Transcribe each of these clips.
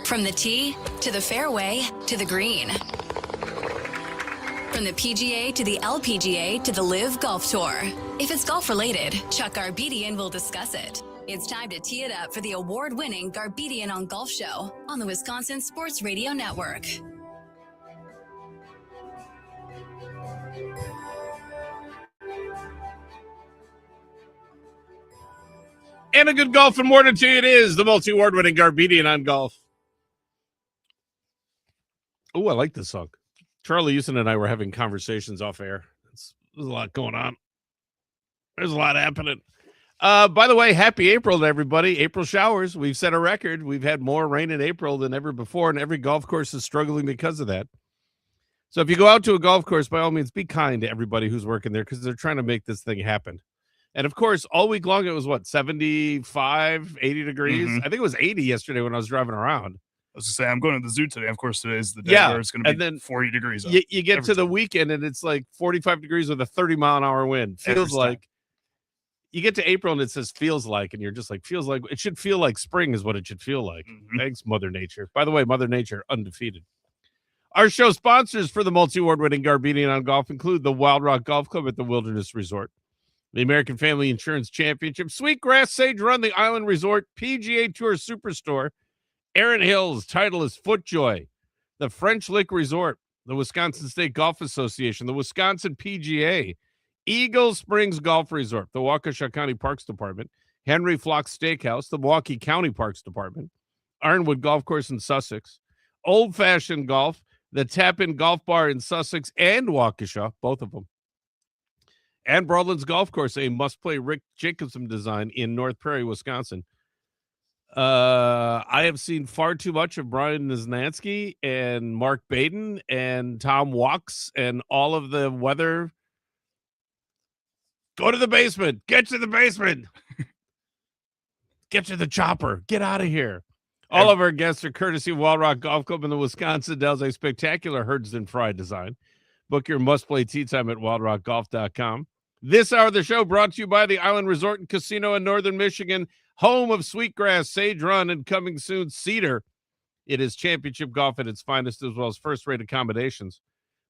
From the tee to the fairway to the green. From the PGA to the LPGA to the Live Golf Tour. If it's golf related, Chuck Garbedian will discuss it. It's time to tee it up for the award-winning Garbedian on Golf Show on the Wisconsin Sports Radio Network. And a good golf and morning to you. It is the multi-award-winning Garbedian on Golf. Oh, I like this song. Charlie Houston and I were having conversations off air. There's a lot going on. There's a lot happening. By the way, happy April to everybody. April showers. We've set a record. We've had more rain in April than ever before, and every golf course is struggling because of that. So if you go out to a golf course, by all means, be kind to everybody who's working there because they're trying to make this thing happen. And, of course, all week long, it was, 75, 80 degrees? Mm-hmm. I think it was 80 yesterday when I was driving around. I was going to say, I'm going to the zoo today. Of course, today is the day where it's going to be then 40 degrees. You get to the weekend, and it's like 45 degrees with a 30-mile-an-hour wind. Feels like. You get to April, and it says feels like, and you're just like, feels like. It should feel like spring is what it should feel like. Mm-hmm. Thanks, Mother Nature. By the way, Mother Nature, undefeated. Our show sponsors for the multi-award-winning Garbedian on Golf include the Wild Rock Golf Club at the Wilderness Resort, the American Family Insurance Championship, Sweetgrass Sage Run, the Island Resort, PGA Tour Superstore, Erin Hills, Titleist, FootJoy, the French Lick Resort, the Wisconsin State Golf Association, the Wisconsin PGA, Eagle Springs Golf Resort, the Waukesha County Parks Department, Henry Flock Steakhouse, the Milwaukee County Parks Department, Ironwood Golf Course in Sussex, Old Fashioned Golf, the Tap-In Golf Bar in Sussex and Waukesha, both of them. And Broadlands Golf Course, a must-play Rick Jacobson design in North Prairie, Wisconsin. I have seen far too much of Brian Niznansky and Mark Baden and Tom Walks and all of the weather. Go to the basement. Get to the basement. Get to the chopper. Get out of here. All of our guests are courtesy of Wild Rock Golf Club and the Wisconsin Dells, a spectacular Herdsden Fry design. Book your must-play tee time at wildrockgolf.com. This hour of the show brought to you by the Island Resort and Casino in Northern Michigan, home of Sweetgrass, Sage Run, and coming soon, Cedar. It is championship golf at its finest, as well as first-rate accommodations.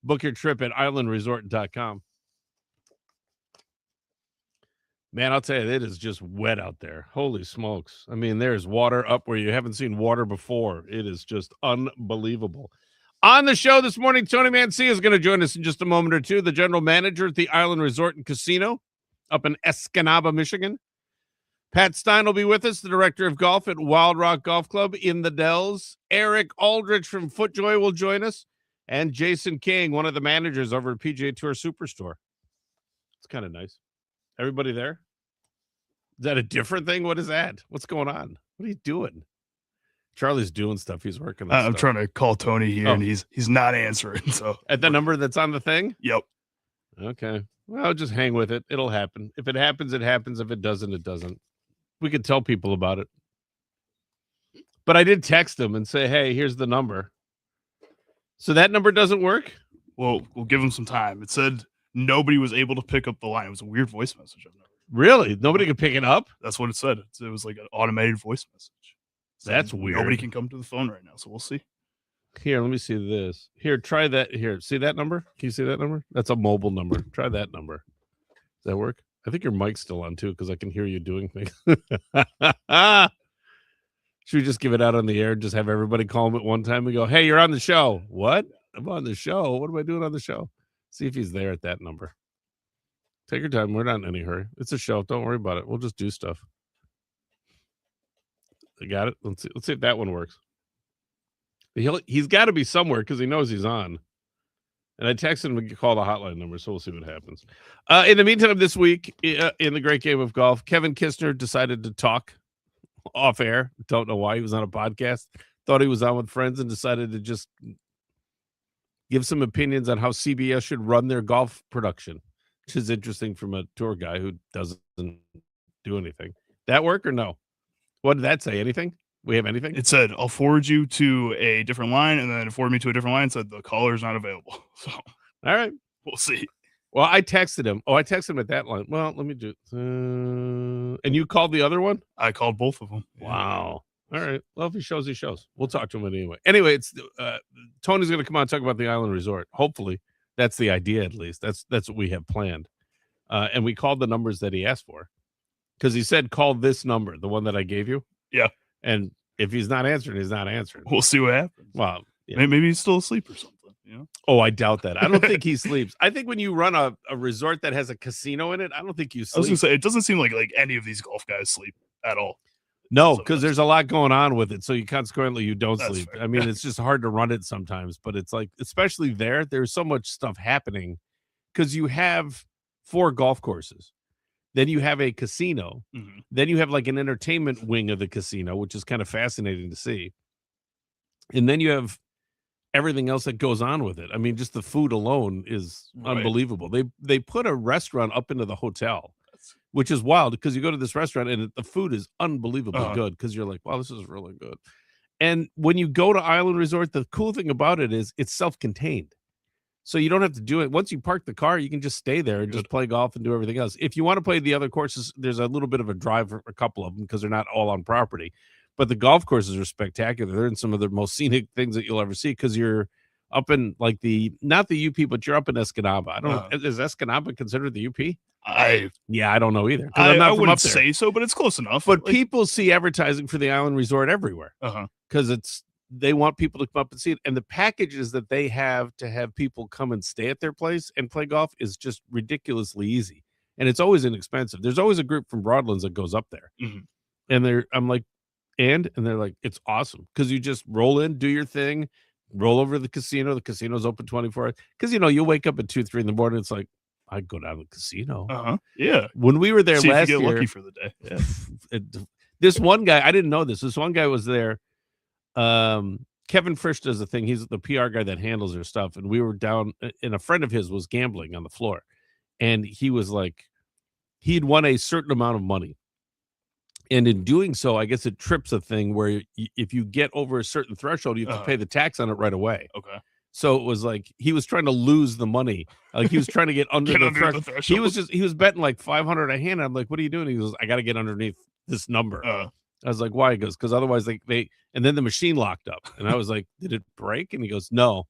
Book your trip at islandresort.com. Man, I'll tell you, it is just wet out there. Holy smokes. I mean, there's water up where you haven't seen water before. It is just unbelievable. On the show this morning, Tony Mancia is going to join us in just a moment or two, the general manager at the Island Resort and Casino up in Escanaba, Michigan. Pat Stein will be with us, the director of golf at Wild Rock Golf Club in the Dells. Eric Aldrich from FootJoy will join us, and Jason King, one of the managers over at PGA Tour Superstore. It's kind of nice. Everybody there? Is that a different thing? What is that? What's going on? What are you doing? Charlie's doing stuff. He's working on I'm stuff. trying to call Tony here, and he's not answering. So at the number that's on the thing? Yep. Okay. Well, just hang with it. It'll happen. If it happens, it happens. If it doesn't, it doesn't. We could tell people about it. But I did text him and say, hey, here's the number. So that number doesn't work? Well, we'll give him some time. It said nobody was able to pick up the line. It was a weird voice message. Really? Nobody could pick it up? That's what it said. It was like an automated voice message. So that's weird. Nobody can come to the phone right now, so we'll see. Here, let me see this. Here, try that. Here, see that number? Can you see that number? That's a mobile number. Try that number. Does that work? I think your mic's still on, too, because I can hear you doing things. Should we just give it out on the air and just have everybody call him at one time and go, hey, you're on the show. What? I'm on the show. What am I doing on the show? See if he's there at that number. Take your time. We're not in any hurry. It's a show. Don't worry about it. We'll just do stuff. I got it. Let's see if that one works. He's got to be somewhere because he knows he's on. And I texted him to call the hotline number, so we'll see what happens. In the meantime, this week, in the great game of golf, Kevin Kistner decided to talk off air. Don't know why. He was on a podcast. Thought he was on with friends and decided to just give some opinions on how CBS should run their golf production, which is interesting from a tour guy who doesn't do anything. That work or no? What did that say? Anything? We have anything? It said, I'll forward you to a different line, and then it forwarded me to a different line and said the caller is not available. So, all right. We'll see. Well, I texted him. Oh, I texted him at that line. Well, let me do and you called the other one? I called both of them. Wow. All right. Well, if he shows, he shows. We'll talk to him anyway. Anyway, it's Tony's going to come on and talk about the Island Resort. Hopefully, that's the idea. At least that's what we have planned. And we called the numbers that he asked for because he said call this number, the one that I gave you. Yeah. And if he's not answering, he's not answering. We'll see what happens. Well, yeah. Maybe he's still asleep or something. You know? Oh, I doubt that. I don't think he sleeps. I think when you run a resort that has a casino in it, I don't think you sleep. I was gonna say it doesn't seem like any of these golf guys sleep at all. No, because there's a lot going on with it. So you consequently you don't That's sleep. fair. I mean, it's just hard to run it sometimes, but it's like, especially there's so much stuff happening because you have 4 golf courses. Then you have a casino. Mm-hmm. Then you have like an entertainment wing of the casino, which is kind of fascinating to see. And then you have everything else that goes on with it. I mean, just the food alone is unbelievable. They put a restaurant up into the hotel, which is wild because you go to this restaurant and the food is unbelievably good because you're like, wow, this is really good. And when you go to Island Resort, the cool thing about it is it's self-contained. So you don't have to do it. Once you park the car, you can just stay there and just play golf and do everything else. If you want to play the other courses, there's a little bit of a drive for a couple of them because they're not all on property. But the golf courses are spectacular. They're in some of the most scenic things that you'll ever see because you're up in like not the UP, but you're up in Escanaba. I don't know. Is Escanaba considered the UP? I don't know either. I wouldn't say so, but it's close enough. But people see advertising for the Island Resort everywhere because they want people to come up and see it. And the packages that they have to have people come and stay at their place and play golf is just ridiculously easy. And it's always inexpensive. There's always a group from Broadlands that goes up there. Mm-hmm. And I'm like, and they're like, it's awesome because you just roll in, do your thing, roll over to the casino. The casino's open 24 hours. Because, you'll wake up at 2, 3 in the morning. It's like, I'd go down to the casino. Yeah. When we were there See last if you get year, lucky for the day. Yeah. This one guy, I didn't know this. This one guy was there. Kevin Frisch does a thing. He's the PR guy that handles their stuff. And we were down, and a friend of his was gambling on the floor. And he was like, he'd won a certain amount of money. And in doing so, I guess it trips a thing where if you get over a certain threshold, you have to pay the tax on it right away. Okay. So it was like he was trying to lose the money. Like he was trying to get under the threshold. He was betting like 500 a hand. I'm like, what are you doing? He goes, I got to get underneath this number. I was like, why? He goes, because otherwise they and then the machine locked up. And I was like, did it break? And he goes, no.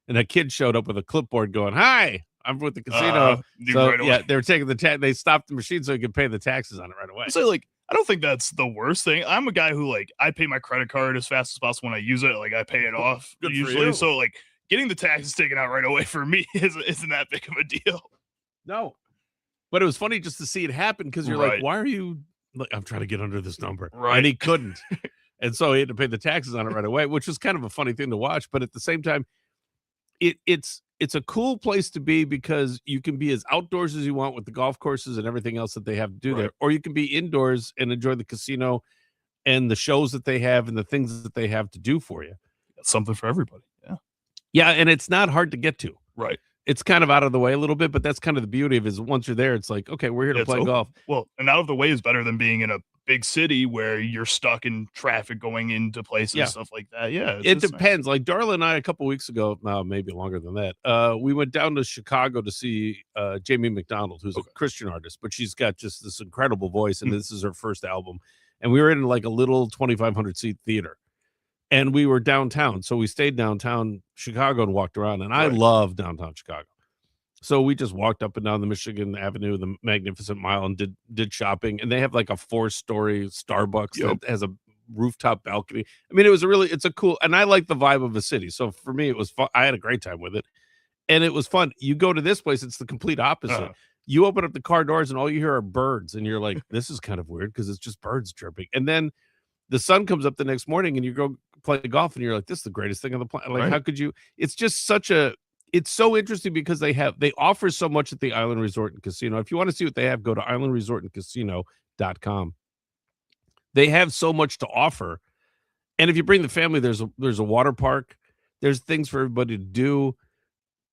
And a kid showed up with a clipboard going, hi, I'm with the casino. They were taking the they stopped the machine so he could pay the taxes on it right away. So I don't think that's the worst thing. I'm a guy who I pay my credit card as fast as possible when I use it. I pay it off usually. So getting the taxes taken out right away for me isn't that big of a deal. No, but it was funny just to see it happen because you're like, why are you? I'm trying to get under this number, and he couldn't, and so he had to pay the taxes on it right away, which was kind of a funny thing to watch. But at the same time, it's a cool place to be because you can be as outdoors as you want with the golf courses and everything else that they have to do there, or you can be indoors and enjoy the casino and the shows that they have and the things that they have to do for you. That's something for everybody. Yeah. Yeah, and it's not hard to get to. Right. It's kind of out of the way a little bit, but that's kind of the beauty of it is once you're there, it's like, okay, we're here to play golf. Well, and out of the way is better than being in a big city where you're stuck in traffic going into places, stuff like that. Yeah. It depends. Nice. Like Darla and I, a couple weeks ago, maybe longer than that, we went down to Chicago to see Jamie McDonald, who's a Christian artist, but she's got just this incredible voice, and this is her first album. And we were in like a little 2,500 seat theater. And we were downtown. So we stayed downtown Chicago and walked around. And I love downtown Chicago. So we just walked up and down the Michigan Avenue, the Magnificent Mile, and did shopping. And they have like a 4-story Starbucks that has a rooftop balcony. I mean, it's a cool, and I like the vibe of a city. So for me, it was fun. I had a great time with it. And it was fun. You go to this place, it's the complete opposite. You open up the car doors and all you hear are birds. And you're like, this is kind of weird because it's just birds chirping. And then the sun comes up the next morning and you go play golf and you're like, this is the greatest thing on the planet. Like, how could you? It's just it's so interesting because they offer so much at the Island Resort and Casino. If you want to see what they have, go to islandresortandcasino.com. They have so much to offer. And if you bring the family, there's a water park. There's things for everybody to do.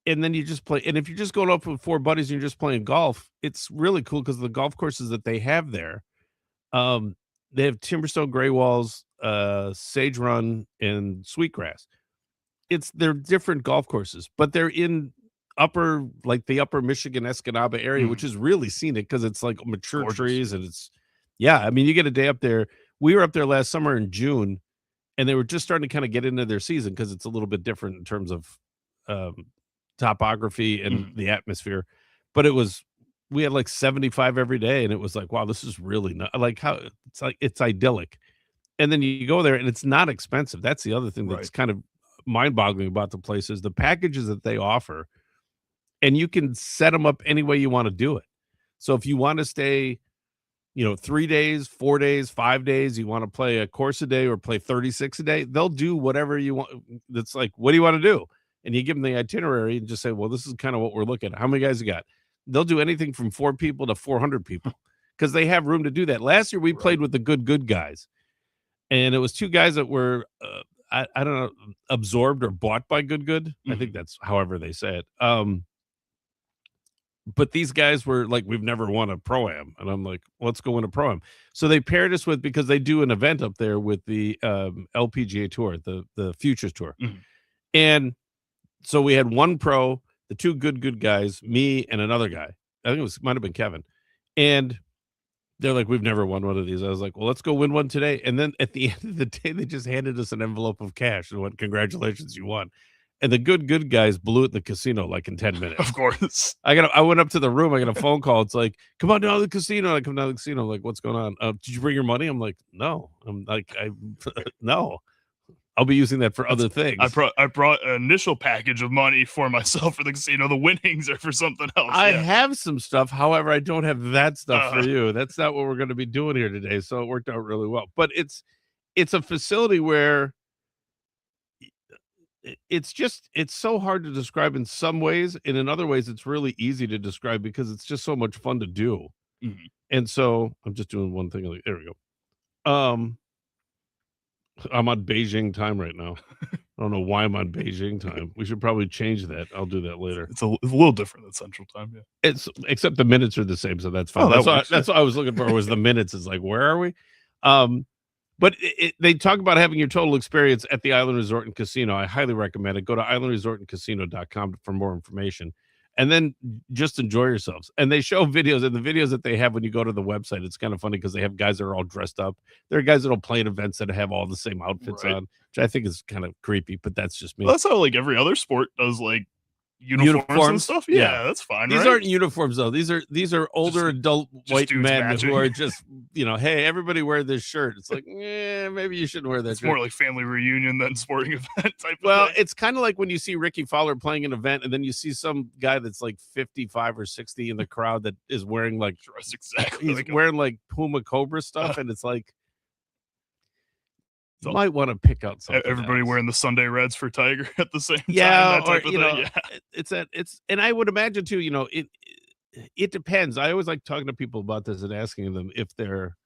And then you just play. And if you're just going up with 4 buddies and you're just playing golf, it's really cool because the golf courses that they have there, they have Timberstone, Gray Walls, Sage Run, and Sweetgrass. They're different golf courses, but they're in the upper Michigan Escanaba area, which is really scenic because it's like mature trees and I mean, you get a day up there We were up there last summer in June, and they were just starting to kind of get into their season because it's a little bit different in terms of topography and the atmosphere. But we had like 75 every day, and it was like, wow, this is really not like how it's idyllic. And then you go there, and it's not expensive. That's the other thing that's kind of mind-boggling about the place is the packages that they offer, and you can set them up any way you want to do it. So if you want to stay, 3 days, 4 days, 5 days, you want to play a course a day or play 36 a day, they'll do whatever you want. That's like, what do you want to do? And you give them the itinerary and just say, well, this is kind of what we're looking at. How many guys you got? They'll do anything from 4 people to 400 people because they have room to do that. Last year we played with the good guys, and it was 2 guys that were, I don't know, absorbed or bought by good. I think that's however they say it. But these guys were like, we've never won a Pro-Am. And I'm like, let's go win a Pro-Am. So they paired us with, because they do an event up there with the LPGA Tour, the Futures Tour. And so we had 1 pro, the 2 good guys, me and another guy. I think might have been Kevin. And they're like, we've never won one of these. I was like, well, let's go win one today. And then at the end of the day, they just handed us an envelope of cash and went, congratulations, you won. And the good guys blew it in the casino like in 10 minutes. Of course. I went up to the room. I got a phone call. It's like, come on down to the casino. I come down to the casino. I'm like, what's going on? Did you bring your money? I'm like, no. I'm like, no. I'll be using that for other things. I brought an initial package of money for myself for the casino. The winnings are for something else. I have some stuff. However, I don't have that stuff for you. That's not what we're going to be doing here today. So it worked out really well. But it's a facility where it's so hard to describe in some ways, and in other ways it's really easy to describe because it's just so much fun to do. And so I'm just doing one thing. There we go. I'm on Beijing time right now. I don't know why I'm on Beijing time. We should probably change that. I'll do that later. It's a little different than Central Time. Yeah, it's except the minutes are the same, so that's fine. That's what I was looking for. Was the minutes? Is like, where are we? But they talk about having your total experience at the Island Resort and Casino. I highly recommend it. Go to islandresortandcasino.com for more information. And then just enjoy yourselves. And they show videos, and the videos that they have when you go to the website, it's kind of funny because they have guys that are all dressed up. There are guys that'll play at events that have all the same outfits on, which I think is kind of creepy, but that's just me. Well, that's how like every other sport does, like uniforms and stuff. Yeah, that's fine. These aren't uniforms though. These are older adult white men who are just, hey, everybody wear this shirt. It's like, maybe you shouldn't wear that. It's more like family reunion than sporting event type well, of thing. it's kind of like when you see Ricky Fowler playing an event, and then you see some guy that's like 55 or 60 in the crowd that is wearing like wearing like Puma Cobra stuff, and it's like, you might want to pick out something. Everybody wearing the Sunday Reds for Tiger at the same time. That type of thing. And I would imagine too, it depends. I always like talking to people about this and asking them if they're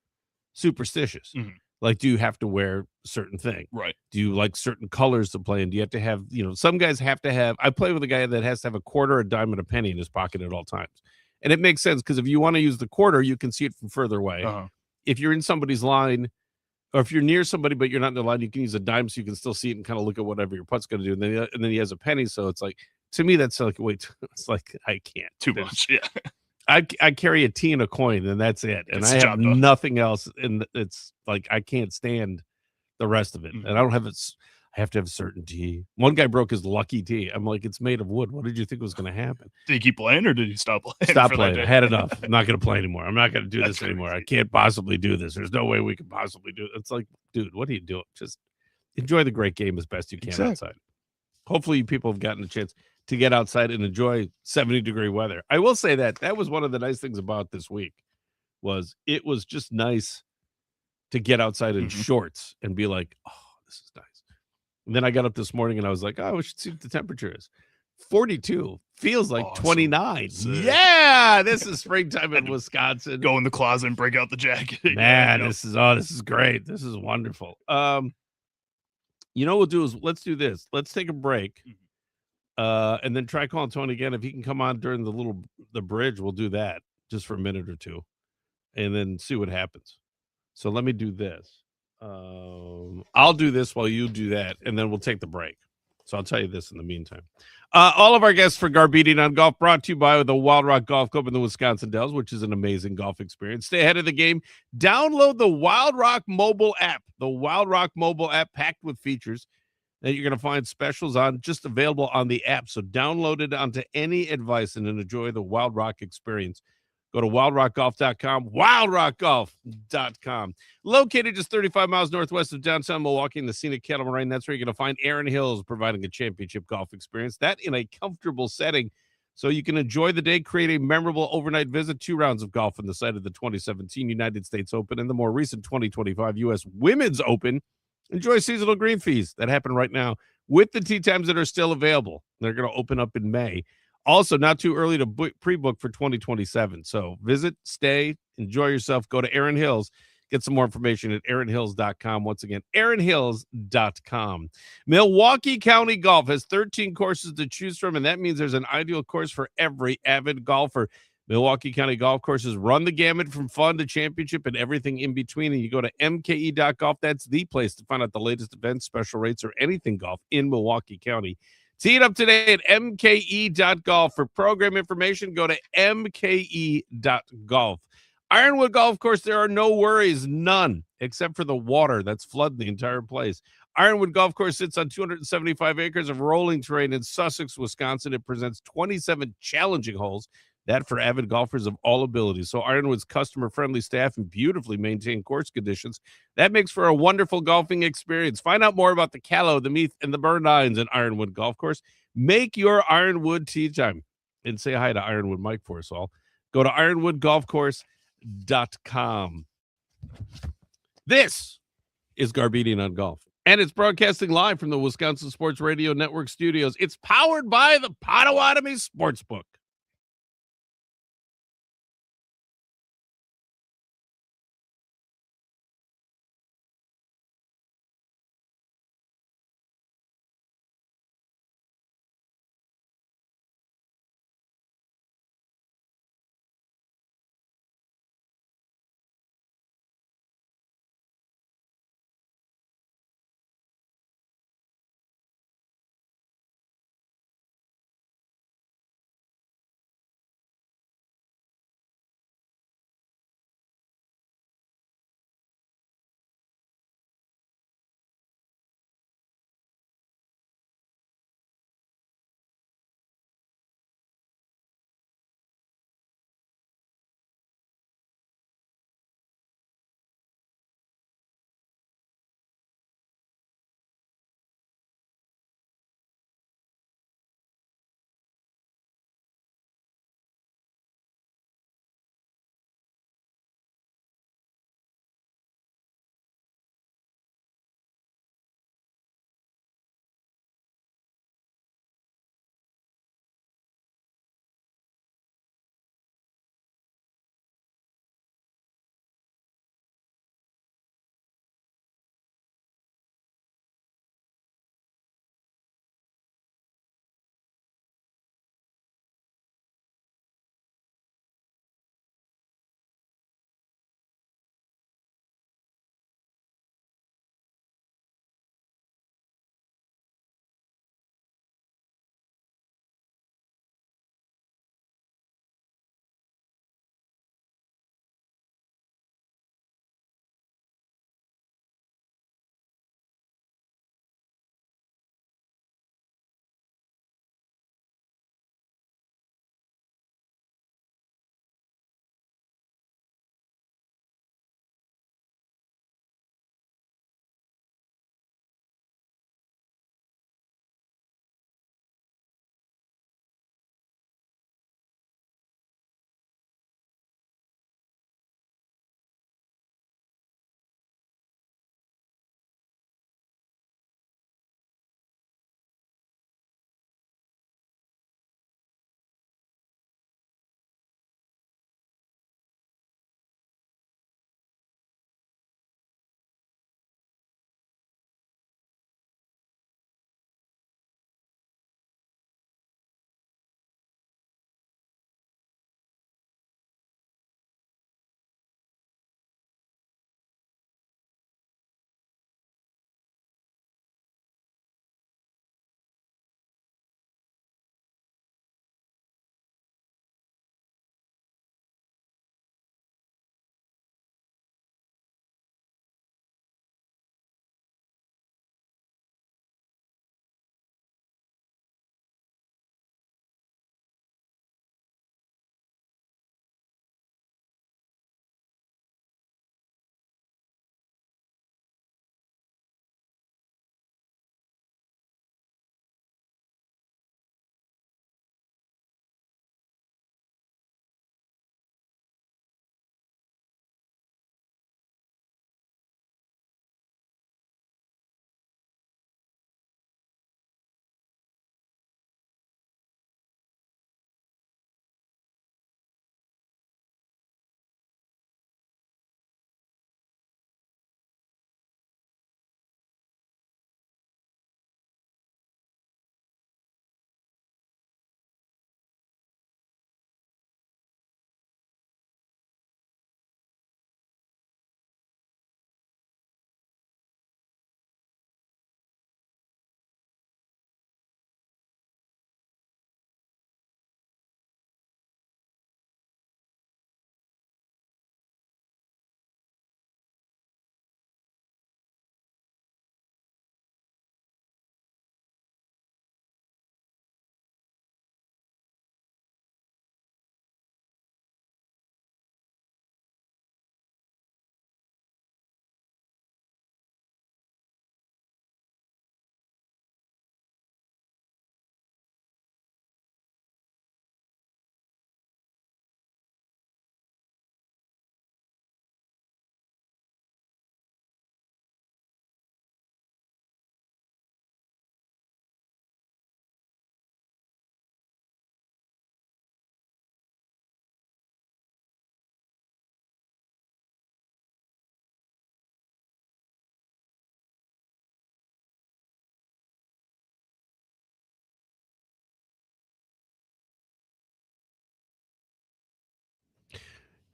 superstitious. Like, do you have to wear a certain thing? Right. Do you like certain colors to play in? Do you have to have, some guys have to have, I play with a guy that has to have a quarter, a dime, and a penny in his pocket at all times. And it makes sense because if you want to use the quarter, you can see it from further away. If you're in somebody's line, or if you're near somebody, but you're not in the line, you can use a dime so you can still see it and kind of look at whatever your putt's going to do. And then he has a penny. So it's like, to me, that's like, wait, it's like, I can't. Too much. Yeah. I carry a tea and a coin, and that's it. And I have nothing else. And it's like, I can't stand the rest of it. And I don't have it. I have to have certainty. One guy broke his lucky tea. I'm like, it's made of wood. What did you think was going to happen? Did he keep playing, or did he stop playing? Stop playing. I had enough. I'm not going to play anymore. I'm not going to do this anymore. I can't possibly do this. There's no way we can possibly do it. It's like, dude, what are you doing? Just enjoy the great game as best you can outside. Hopefully people have gotten a chance to get outside and enjoy 70-degree weather. I will say that was one of the nice things about this week was it was just nice to get outside in shorts and be like, oh, this is nice. And then I got up this morning and I was like, oh, we should see what the temperature is. 42 feels like 29. Sick. Yeah, this is springtime in Wisconsin. Go in the closet and break out the jacket. Man, this is great. This is wonderful. What we'll do is let's do this. Let's take a break. And then try calling Tony again. If he can come on during the bridge, we'll do that just for a minute or two and then see what happens. So let me do this. I'll do this while you do that, and then we'll take the break. So I'll tell you this in the meantime. All of our guests for Garbedian on Golf brought to you by the Wild Rock Golf Club in the Wisconsin Dells, which is an amazing golf experience. Stay ahead of the game. Download the Wild Rock mobile app. The Wild Rock mobile app packed with features that you're going to find specials on, just available on the app. So download it onto any device and enjoy the Wild Rock experience. Go to wildrockgolf.com, wildrockgolf.com. Located just 35 miles northwest of downtown Milwaukee in the scenic Cattle Moraine, that's where you're going to find Aaron Hills providing a championship golf experience. That in a comfortable setting so you can enjoy the day, create a memorable overnight visit, 2 rounds of golf on the site of the 2017 United States Open and the more recent 2025 U.S. Women's Open. Enjoy seasonal green fees that happen right now with the tee times that are still available. They're going to open up in May. Also, not too early to pre-book for 2027. So visit, stay, enjoy yourself. Go to Aaron Hills. Get some more information at aaronhills.com. Once again, aaronhills.com. Milwaukee County Golf has 13 courses to choose from, and that means there's an ideal course for every avid golfer. Milwaukee County Golf Courses run the gamut from fun to championship and everything in between. And you go to mke.golf. That's the place to find out the latest events, special rates, or anything golf in Milwaukee County. Tee it up today at mke.golf. For program information, go to mke.golf. Ironwood Golf Course, there are no worries, none, except for the water that's flooding the entire place. Ironwood Golf Course sits on 275 acres of rolling terrain in Sussex, Wisconsin. It presents 27 challenging holes, that for avid golfers of all abilities. So Ironwood's customer-friendly staff and beautifully maintained course conditions, that makes for a wonderful golfing experience. Find out more about the Callow, the Meath, and the Burned Irons at Ironwood Golf Course. Make your Ironwood tee time. And say hi to Ironwood Mike for us all. Go to ironwoodgolfcourse.com. This is Garbedian on Golf, and it's broadcasting live from the Wisconsin Sports Radio Network studios. It's powered by the Potawatomi Sportsbook.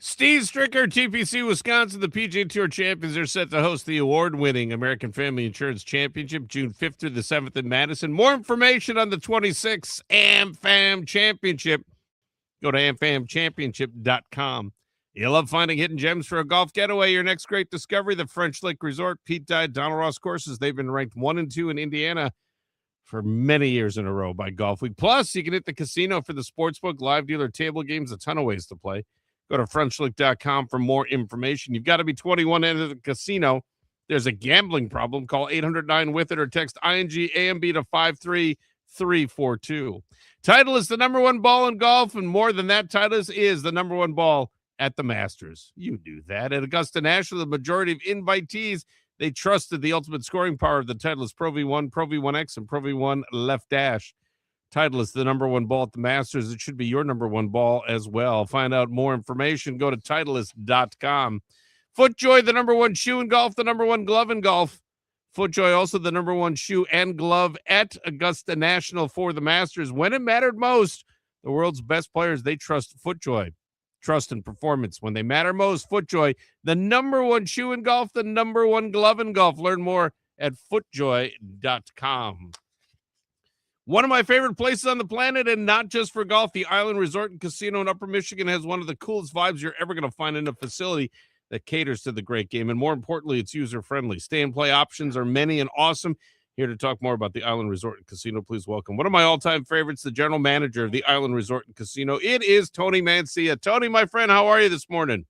Steve Stricker, TPC Wisconsin, the PGA Tour champions are set to host the award-winning American Family Insurance Championship June 5th through the 7th in Madison. More information on the 26th AmFam Championship. Go to amfamchampionship.com. You'll love finding hidden gems for a golf getaway. Your next great discovery, the French Lake Resort, Pete Dye, Donald Ross courses. They've been ranked 1 and 2 in Indiana for many years in a row by Golf Week. Plus, you can hit the casino for the sportsbook, live dealer, table games, a ton of ways to play. Go to FrenchLick.com for more information. You've got to be 21 to enter the casino. There's a gambling problem. Call 800-9-WITH-IT or text ING-AMB to 53342. Titleist the number one ball in golf, and more than that, Titleist is the number one ball at the Masters. You knew that. At Augusta National, the majority of invitees, they trusted the ultimate scoring power of the Titleist Pro V1, Pro V1X, and Pro V1 Left Dash. Titleist the number one ball at the Masters. It should be your number one ball as well. Find out more information. Go to Titleist.com. FootJoy, the number one shoe in golf, the number one glove in golf. FootJoy, also the number one shoe and glove at Augusta National for the Masters. When it mattered most, the world's best players, they trust FootJoy. Trust and performance. When they matter most, FootJoy, the number one shoe in golf, the number one glove in golf. Learn more at FootJoy.com. One of my favorite places on the planet, and not just for golf, the Island Resort and Casino in Upper Michigan has one of the coolest vibes you're ever going to find in a facility that caters to the great game. And more importantly, it's user-friendly. Stay and play options are many and awesome. Here to talk more about the Island Resort and Casino, please welcome one of my all-time favorites, the general manager of the Island Resort and Casino. It is Tony Mancia. Tony, my friend, how are you this morning?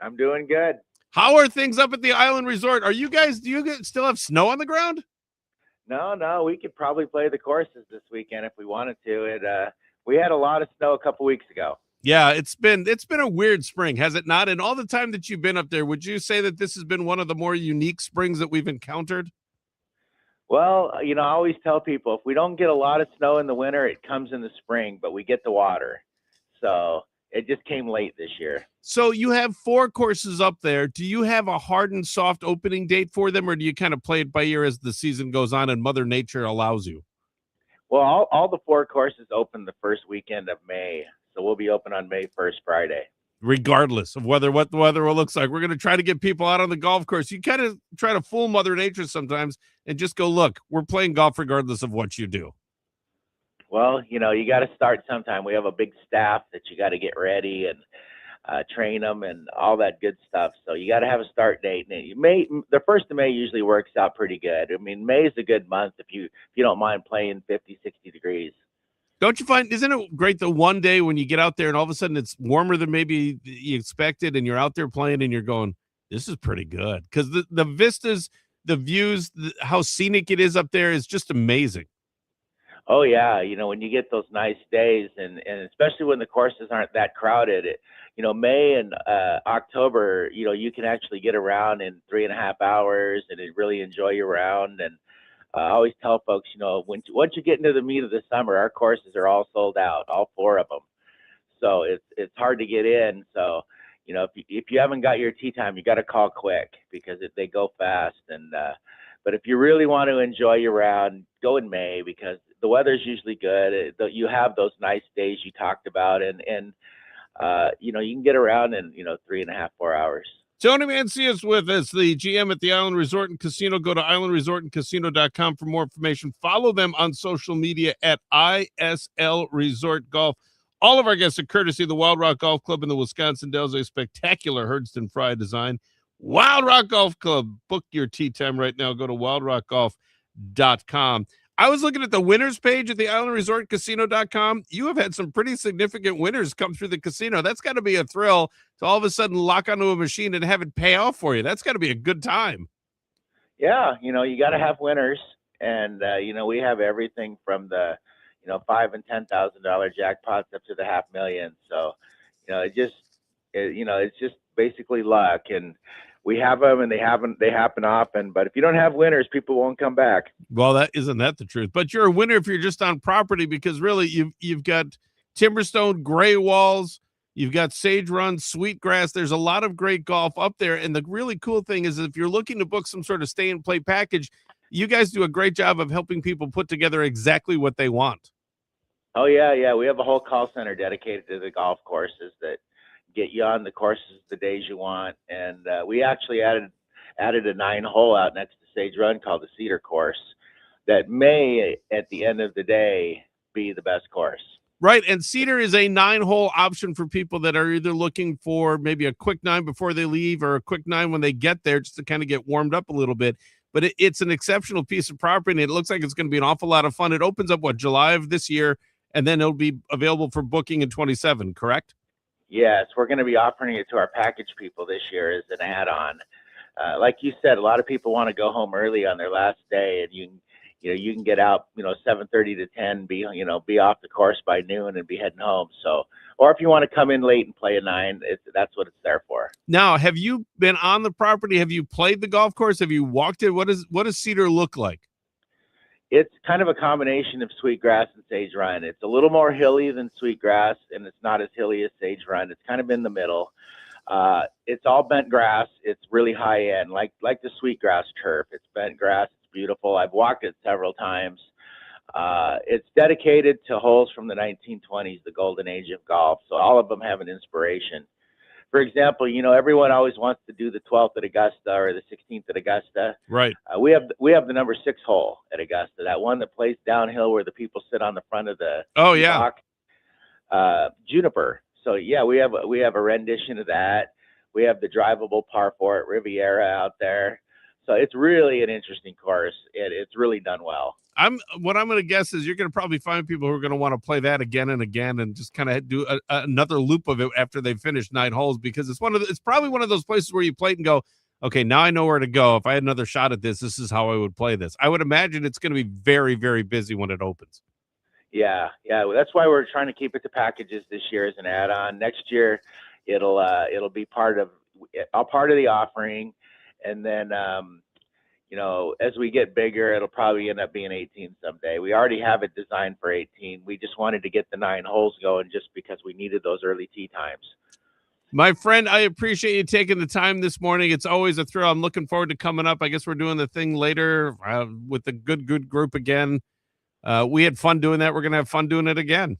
I'm doing good. How are things up at the Island Resort? Do you still have snow on the ground? No, we could probably play the courses this weekend if we wanted to. We had a lot of snow a couple weeks ago. Yeah, it's been a weird spring, has it not? And all the time that you've been up there, would you say that this has been one of the more unique springs that we've encountered? Well, I always tell people if we don't get a lot of snow in the winter, it comes in the spring, but we get the water. So it just came late this year. So you have 4 courses up there. Do you have a hard and soft opening date for them, or do you kind of play it by ear as the season goes on and Mother Nature allows you? Well, all the 4 courses open the first weekend of May. So we'll be open on May 1st, Friday. Regardless of what the weather looks like, we're going to try to get people out on the golf course. You kind of try to fool Mother Nature sometimes and just go, look, we're playing golf regardless of what you do. Well, you got to start sometime. We have a big staff that you got to get ready and train them and all that good stuff. So you got to have a start date. And the 1st of May usually works out pretty good. I mean, May is a good month if you don't mind playing 50, 60 degrees. Don't you find, isn't it great the one day when you get out there and all of a sudden it's warmer than maybe you expected and you're out there playing and you're going, this is pretty good. Because the vistas, the views, how scenic it is up there is just amazing. Oh, yeah. When you get those nice days and especially when the courses aren't that crowded, May and October, you can actually get around in 3.5 hours and really enjoy your round. And I always tell folks, once you get into the meat of the summer, our courses are all sold out, all 4 of them. So it's hard to get in. So, if you haven't got your tee time, you got to call quick because they go fast. And but if you really want to enjoy your round, go in May because the weather's usually good. You have those nice days you talked about, and you can get around in 3.5, 4 hours. Tony Mancia is with us, the GM at the Island Resort and Casino. Go to islandresortandcasino.com for more information. Follow them on social media at ISL Resort Golf. All of our guests are courtesy of the Wild Rock Golf Club in the Wisconsin Dells, a spectacular Herdston Fry design. Wild Rock Golf Club. Book your tee time right now. Go to wildrockgolf.com. I was looking at the winners page at the islandresortcasino.com. You have had some pretty significant winners come through the casino. That's got to be a thrill to all of a sudden lock onto a machine and have it pay off for you. That's got to be a good time. Yeah, you got to have winners. And, we have everything from the, $5,000 and $10,000 jackpots up to the $500,000. So, it's just basically luck. And we have them and they happen often, but if you don't have winners, people won't come back. Well, isn't that the truth? But you're a winner if you're just on property because really you've got Timberstone, Gray Walls, you've got Sage Run, Sweetgrass. There's a lot of great golf up there. And the really cool thing is if you're looking to book some sort of stay and play package, you guys do a great job of helping people put together exactly what they want. Oh yeah. We have a whole call center dedicated to the golf courses that get you on the courses the days you want. And we actually added a 9-hole out next to Sage Run called the Cedar Course that may, at the end of the day, be the best course. Right, and Cedar is a 9-hole option for people that are either looking for maybe a quick 9 before they leave or a quick 9 when they get there, just to kind of get warmed up a little bit. But it's an exceptional piece of property, and it looks like it's going to be an awful lot of fun. It opens up, July of this year, and then it'll be available for booking in 27, correct? Yes, we're going to be offering it to our package people this year as an add-on. Like you said, a lot of people want to go home early on their last day, and you can get out, 7:30 to 10, be off the course by noon and be heading home. So, or if you want to come in late and play a 9, that's what it's there for. Now, have you been on the property? Have you played the golf course? Have you walked it? What does Cedar look like? It's kind of a combination of Sweetgrass and Sage Run. It's a little more hilly than Sweetgrass, and it's not as hilly as Sage Run. It's kind of in the middle. It's all bent grass. It's really high end, like the Sweetgrass turf. It's bent grass. It's beautiful. I've walked it several times. It's dedicated to holes from the 1920s, the golden age of golf. So all of them have an inspiration. For example, everyone always wants to do the 12th at Augusta or the 16th at Augusta. Right. We have the number 6 hole at Augusta, that one that plays downhill where the people sit on the front of the yeah, Juniper. So yeah, we have a rendition of that. We have the drivable par 4 at Riviera out there. So it's really an interesting course. It's really done well. What I'm going to guess is you're going to probably find people who are going to want to play that again and again and just kind of do another loop of it after they've finished 9 holes, because it's probably one of those places where you play it and go, okay, now I know where to go. If I had another shot at this is how I would play this. I would imagine it's going to be very, very busy when it opens. Yeah. Well, that's why we're trying to keep it to packages this year as an add-on. Next year, it'll be part of the offering, and then as we get bigger, it'll probably end up being 18 someday. We already have it designed for 18. We just wanted to get the 9 holes going just because we needed those early tee times. My friend, I appreciate you taking the time this morning. It's always a thrill. I'm looking forward to coming up. I guess we're doing the thing later with the good group again. We had fun doing that. We're going to have fun doing it again.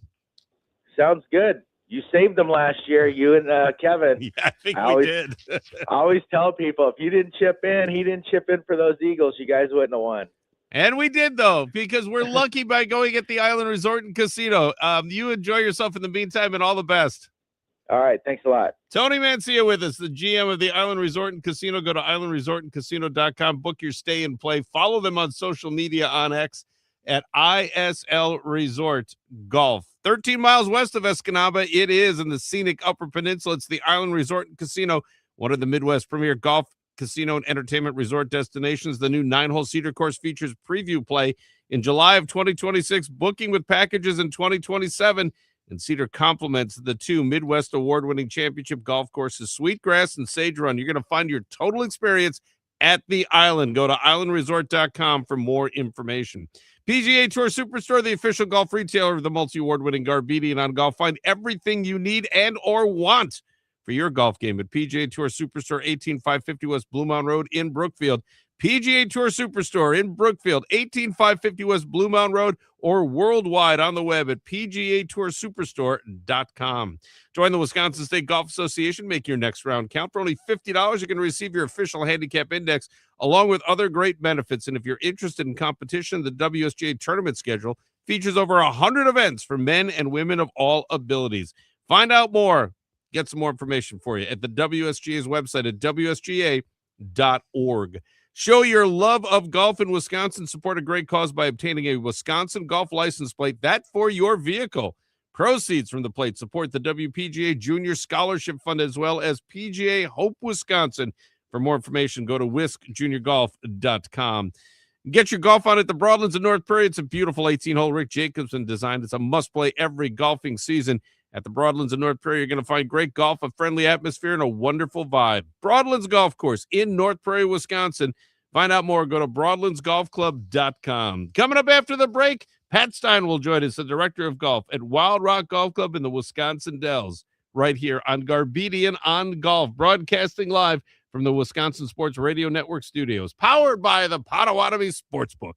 Sounds good. You saved them last year, you and Kevin. Yeah, I think we did. I always tell people, if you didn't chip in, he didn't chip in for those Eagles, you guys wouldn't have won. And we did, though, because we're lucky by going at the Island Resort and Casino. You enjoy yourself in the meantime, and all the best. All right. Thanks a lot. Tony Mancia with us, the GM of the Island Resort and Casino. Go to islandresortandcasino.com. Book your stay and play. Follow them on social media on X at ISL Resort Golf. 13 miles west of Escanaba, it is in the scenic Upper Peninsula. It's the Island Resort and Casino, one of the Midwest premier golf, casino, and entertainment resort destinations. The new 9-hole Cedar Course features preview play in July of 2026, booking with packages in 2027. And Cedar complements the 2 Midwest award-winning championship golf courses, Sweetgrass and Sage Run. You're going to find your total experience at the island. Go to islandresort.com for more information. PGA Tour Superstore, the official golf retailer of the multi-award-winning Garbedian on Golf. Find everything you need and or want for your golf game at PGA Tour Superstore, 18550 West Blue Mountain Road in Brookfield. PGA Tour Superstore in Brookfield, 18550 West Blue Mountain Road, or worldwide on the web at pgatoursuperstore.com. Join the Wisconsin State Golf Association. Make your next round count. For only $50, you can receive your official handicap index along with other great benefits. And if you're interested in competition, the WSGA tournament schedule features over 100 events for men and women of all abilities. Find out more. Get some more information for you at the WSGA's website at wsga.org. Show your love of golf in Wisconsin. Support a great cause by obtaining a Wisconsin golf license plate, that for your vehicle. Proceeds from the plate support the WPGA Junior Scholarship Fund as well as PGA Hope Wisconsin. For more information, go to whiskjuniorgolf.com. Get your golf on at the Broadlands in North Prairie. It's a beautiful 18-hole Rick Jacobson design. It's a must-play every golfing season. At the Broadlands in North Prairie, you're going to find great golf, a friendly atmosphere, and a wonderful vibe. Broadlands Golf Course in North Prairie, Wisconsin. Find out more. Go to broadlandsgolfclub.com. Coming up after the break, Pat Stein will join us, the director of golf at Wild Rock Golf Club in the Wisconsin Dells, right here on Garbedian on Golf, broadcasting live from the Wisconsin Sports Radio Network studios, powered by the Potawatomi Sportsbook.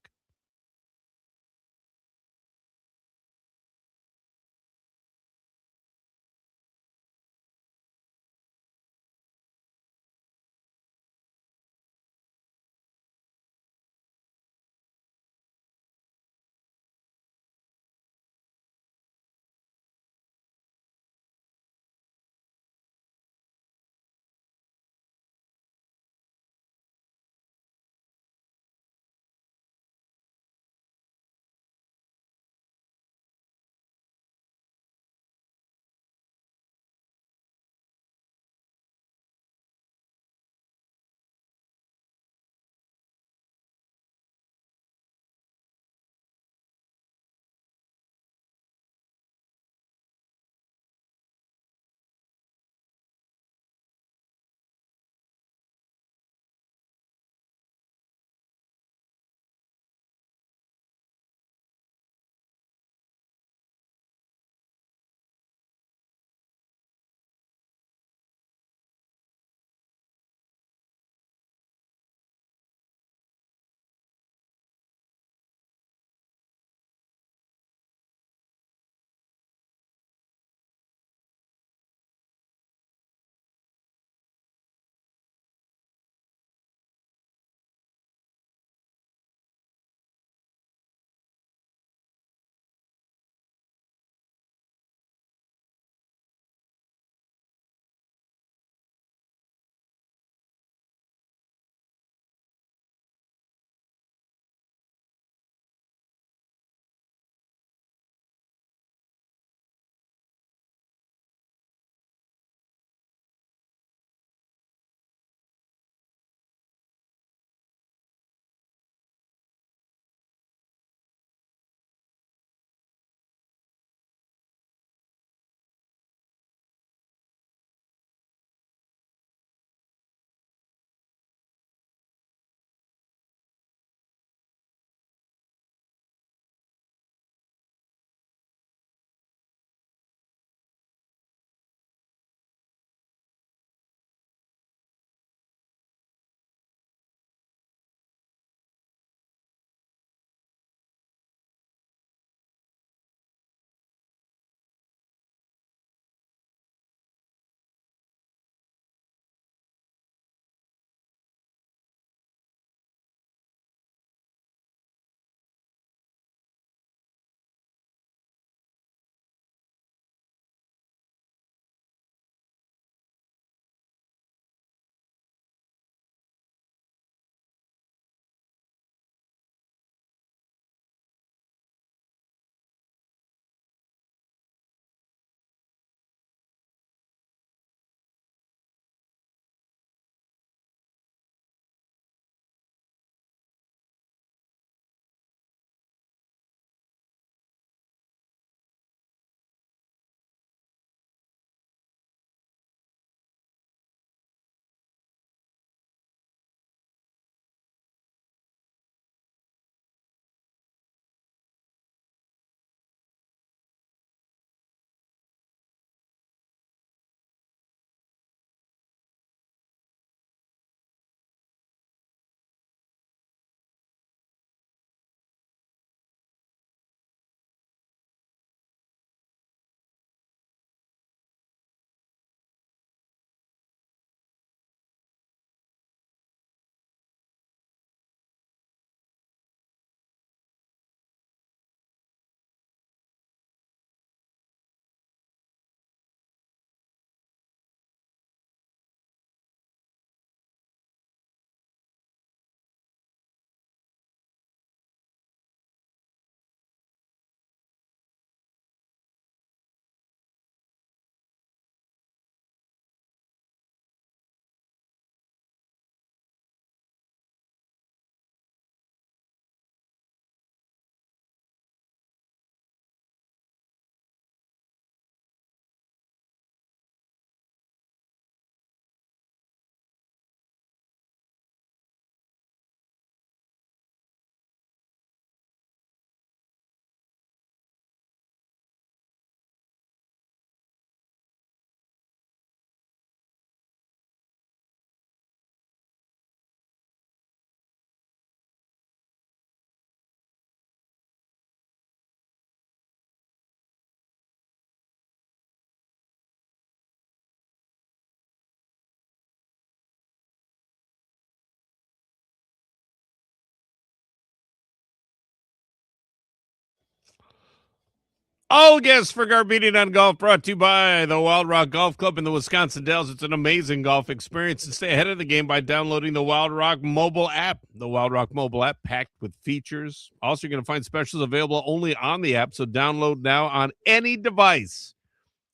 All guests for Garbedian on Golf brought to you by the Wild Rock Golf Club in the Wisconsin Dells. It's an amazing golf experience, and stay ahead of the game by downloading the Wild Rock mobile app. The Wild Rock mobile app packed with features. Also, you're going to find specials available only on the app, so download now on any device.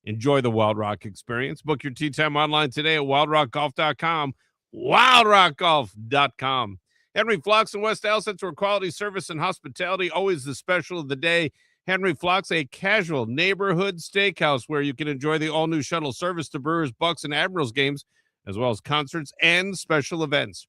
Enjoy the Wild Rock experience. Book your tee time online today at wildrockgolf.com, wildrockgolf.com. Henry Flocks in West Allis, where quality service and hospitality, always the special of the day. Henry Flocks, a casual neighborhood steakhouse where you can enjoy the all-new shuttle service to Brewers, Bucks, and Admirals games, as well as concerts and special events.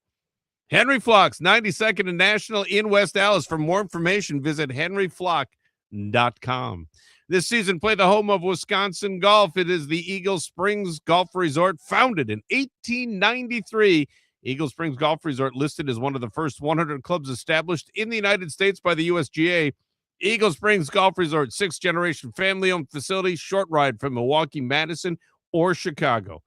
Henry Flocks, 92nd and National in West Allis. For more information, visit henryflock.com. This season, play the home of Wisconsin golf. It is the Eagle Springs Golf Resort, founded in 1893. Eagle Springs Golf Resort, listed as one of the first 100 clubs established in the United States by the USGA. Eagle Springs Golf Resort, sixth-generation family-owned facility, short ride from Milwaukee, Madison, or Chicago.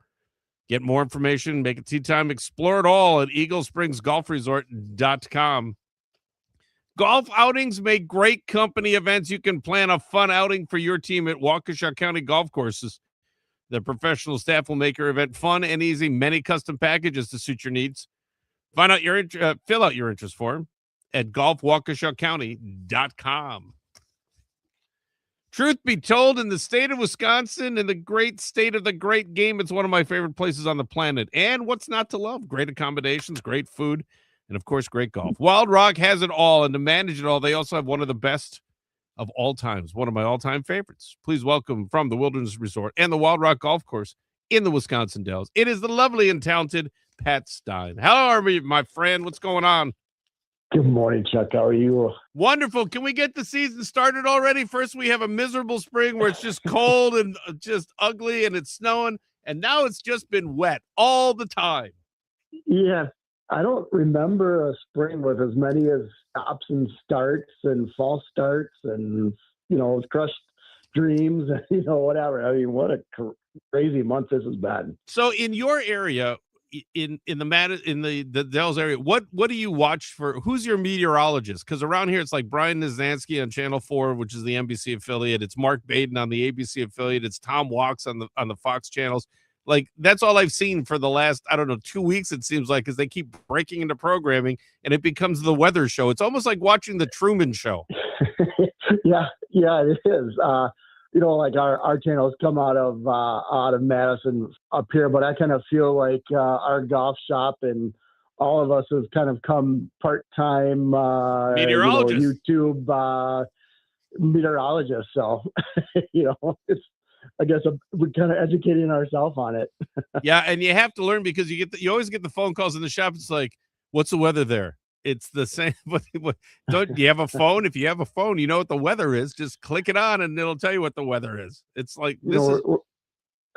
Get more information, make a tee time, explore it all at eaglespringsgolfresort.com. Golf outings make great company events. You can plan a fun outing for your team at Waukesha County Golf Courses. The professional staff will make your event fun and easy. Many custom packages to suit your needs. Fill out your interest form at golfwaukeshacounty.com. Truth be told, in the state of Wisconsin, in the great state of the great game, it's one of my favorite places on the planet. And what's not to love? Great accommodations, great food, and, of course, great golf. Wild Rock has it all, and to manage it all, they also have one of the best of all times, one of my all-time favorites. Please welcome from the Wilderness Resort and the Wild Rock Golf Course in the Wisconsin Dells. It is the lovely and talented Pat Stein. How are you, my friend? What's going on? Good morning, Chuck. How are you? Wonderful. Can we get the season started already? First, we have a miserable spring where it's just cold and just ugly and it's snowing, and now it's just been wet all the time. Yeah, I don't remember a spring with as many as stops and starts and false starts and, crushed dreams and, whatever. I mean, what a crazy month this has been. So in your area, in the Dells area, what do you watch for? Who's your meteorologist? Because around here it's like Brian Nizansky on Channel 4, which is the NBC affiliate. It's Mark Baden on the ABC affiliate. It's Tom Walks on the Fox channels. Like, that's all I've seen for the last, 2 weeks, it seems like, because they keep breaking into programming and it becomes the weather show. It's almost like watching the Truman Show. Yeah, it is. Like our channels come out of Madison up here, but I kind of feel like our golf shop and all of us have kind of come part-time meteorologists. YouTube meteorologists. So, it's, I guess we're kind of educating ourselves on it. Yeah, and you have to learn because you always get the phone calls in the shop. It's like, what's the weather there? It's the same. Don't you have a phone? If you have a phone, you know what the weather is. Just click it on, and it'll tell you what the weather is. It's like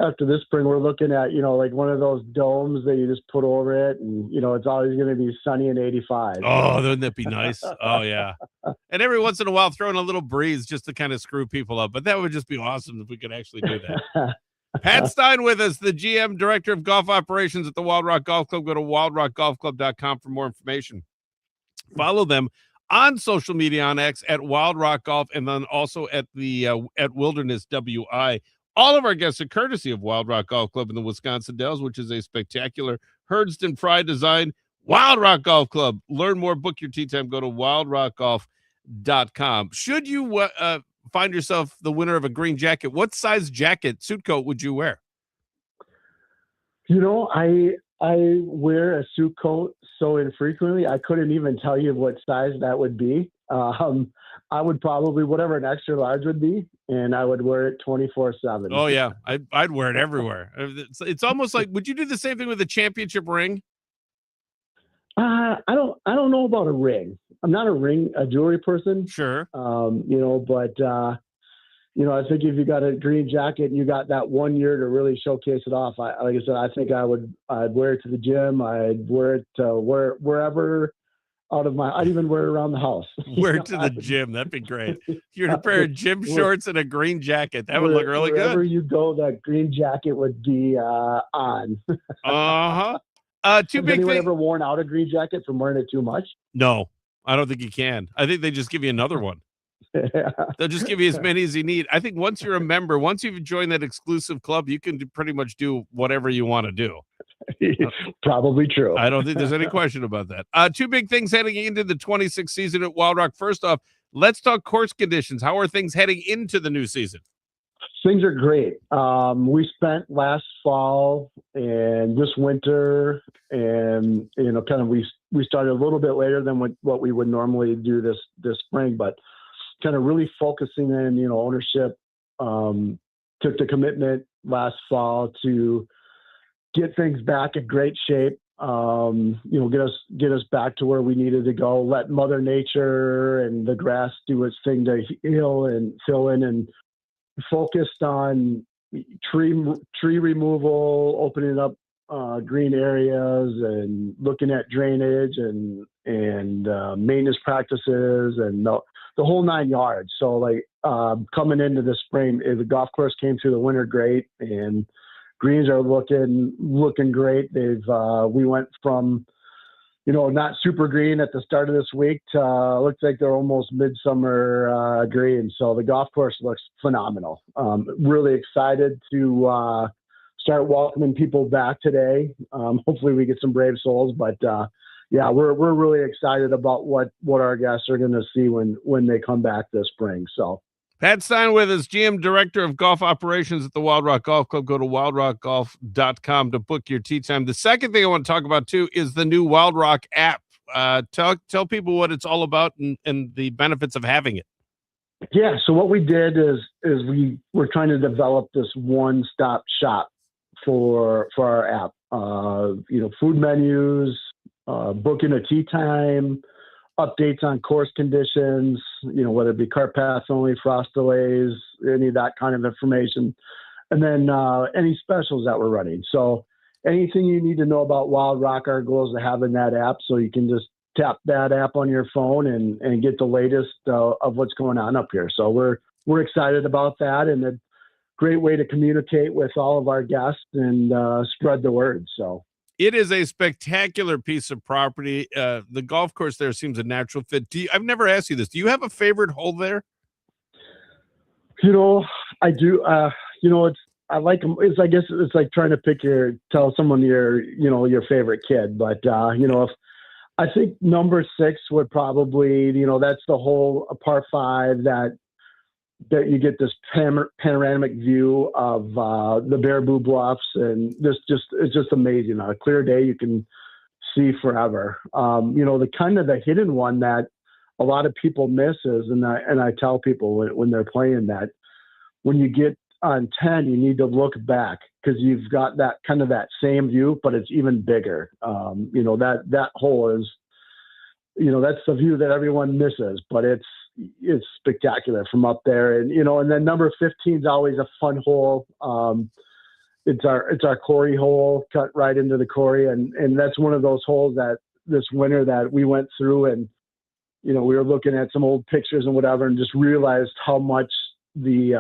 after this spring, we're looking at like one of those domes that you just put over it, and it's always going to be sunny and 85. Oh, wouldn't that be nice? Oh yeah. And every once in a while, throwing a little breeze just to kind of screw people up. But that would just be awesome if we could actually do that. Pat Stein with us, the GM, Director of Golf Operations at the Wild Rock Golf Club. Go to wildrockgolfclub.com for more information. Follow them on social media on X at Wild Rock Golf, and then also at at Wilderness WI. All of our guests are courtesy of Wild Rock Golf Club in the Wisconsin Dells, which is a spectacular Herdston Fry design Wild Rock Golf Club. Learn more, book your tee time, go to wildrockgolf.com. Should you find yourself the winner of a green jacket, what size suit coat would you wear? I wear a suit coat so infrequently, I couldn't even tell you what size that would be. I would probably, whatever an extra large would be, and I would wear it 24/7. Oh yeah. I'd wear it everywhere. It's almost like, would you do the same thing with a championship ring? I don't know about a ring. I'm not a jewelry person. Sure. But I think if you got a green jacket and you got that 1 year to really showcase it off, like I said, I think I'd wear it to the gym. I'd wear it to wherever I'd even wear it around the house. Wear it to the gym. That'd be great. You're a pair of gym shorts and a green jacket. That would look really good. Wherever you go, that green jacket would be on. Uh-huh. Has anyone ever worn out a green jacket from wearing it too much? No, I don't think you can. I think they just give you another one. They'll just give you as many as you need. I think once you're a member, once you've joined that exclusive club, you can pretty much do whatever you want to do. Probably true. I don't think there's any question about that. Two big things heading into the 26th season at Wild Rock. First off, let's talk course conditions. How are things heading into the new season? Things are great. We spent last fall and this winter, and kind of we started a little bit later than what we would normally do this spring, but kind of really focusing in, ownership. Took the commitment last fall to get things back in great shape. Get us back to where we needed to go. Let Mother Nature and the grass do its thing to heal and fill in, and focused on tree removal, opening up green areas, and looking at drainage and maintenance practices and the whole 9 yards. So coming into the spring, the golf course came through the winter great, and greens are looking great. We went from not super green at the start of this week to looks like they're almost midsummer green. So the golf course looks phenomenal. Really excited to start welcoming people back today. Hopefully we get some brave souls, but we're really excited about what our guests are going to see when they come back this spring. So Pat Stein with us, GM Director of Golf Operations at the Wild Rock Golf Club. Go to wildrockgolf.com to book your tee time. The second thing I want to talk about, too, is the new Wild Rock app. Tell people what it's all about and the benefits of having it. Yeah, so what we did is we're trying to develop this one-stop shop for our app. Food menus, booking a tee time, updates on course conditions, whether it be cart paths only, frost delays, any of that kind of information. And then any specials that we're running. So anything you need to know about Wild Rock, our goal is to have in that app, so you can just tap that app on your phone and get the latest of what's going on up here. So we're excited about that, and a great way to communicate with all of our guests and spread the word. So it is a spectacular piece of property. The golf course there seems a natural fit. I've never asked you this. Do you have a favorite hole there? I do. I like them. I guess it's like trying to tell someone your favorite kid. But if I think number 6 would probably, that's the hole, a par 5 that you get this panoramic view of the Baraboo Bluffs, and it's just amazing. On a clear day, you can see forever. The hidden one that a lot of people miss is, and I tell people when they're playing that, when you get on 10, you need to look back, because you've got that kind of that same view, but it's even bigger. That hole is, that's the view that everyone misses, but it's spectacular from up there. And then number 15 is always a fun hole. It's our Corey hole, cut right into the Corey. And that's one of those holes that this winter that we went through, and, we were looking at some old pictures and whatever, and just realized how much the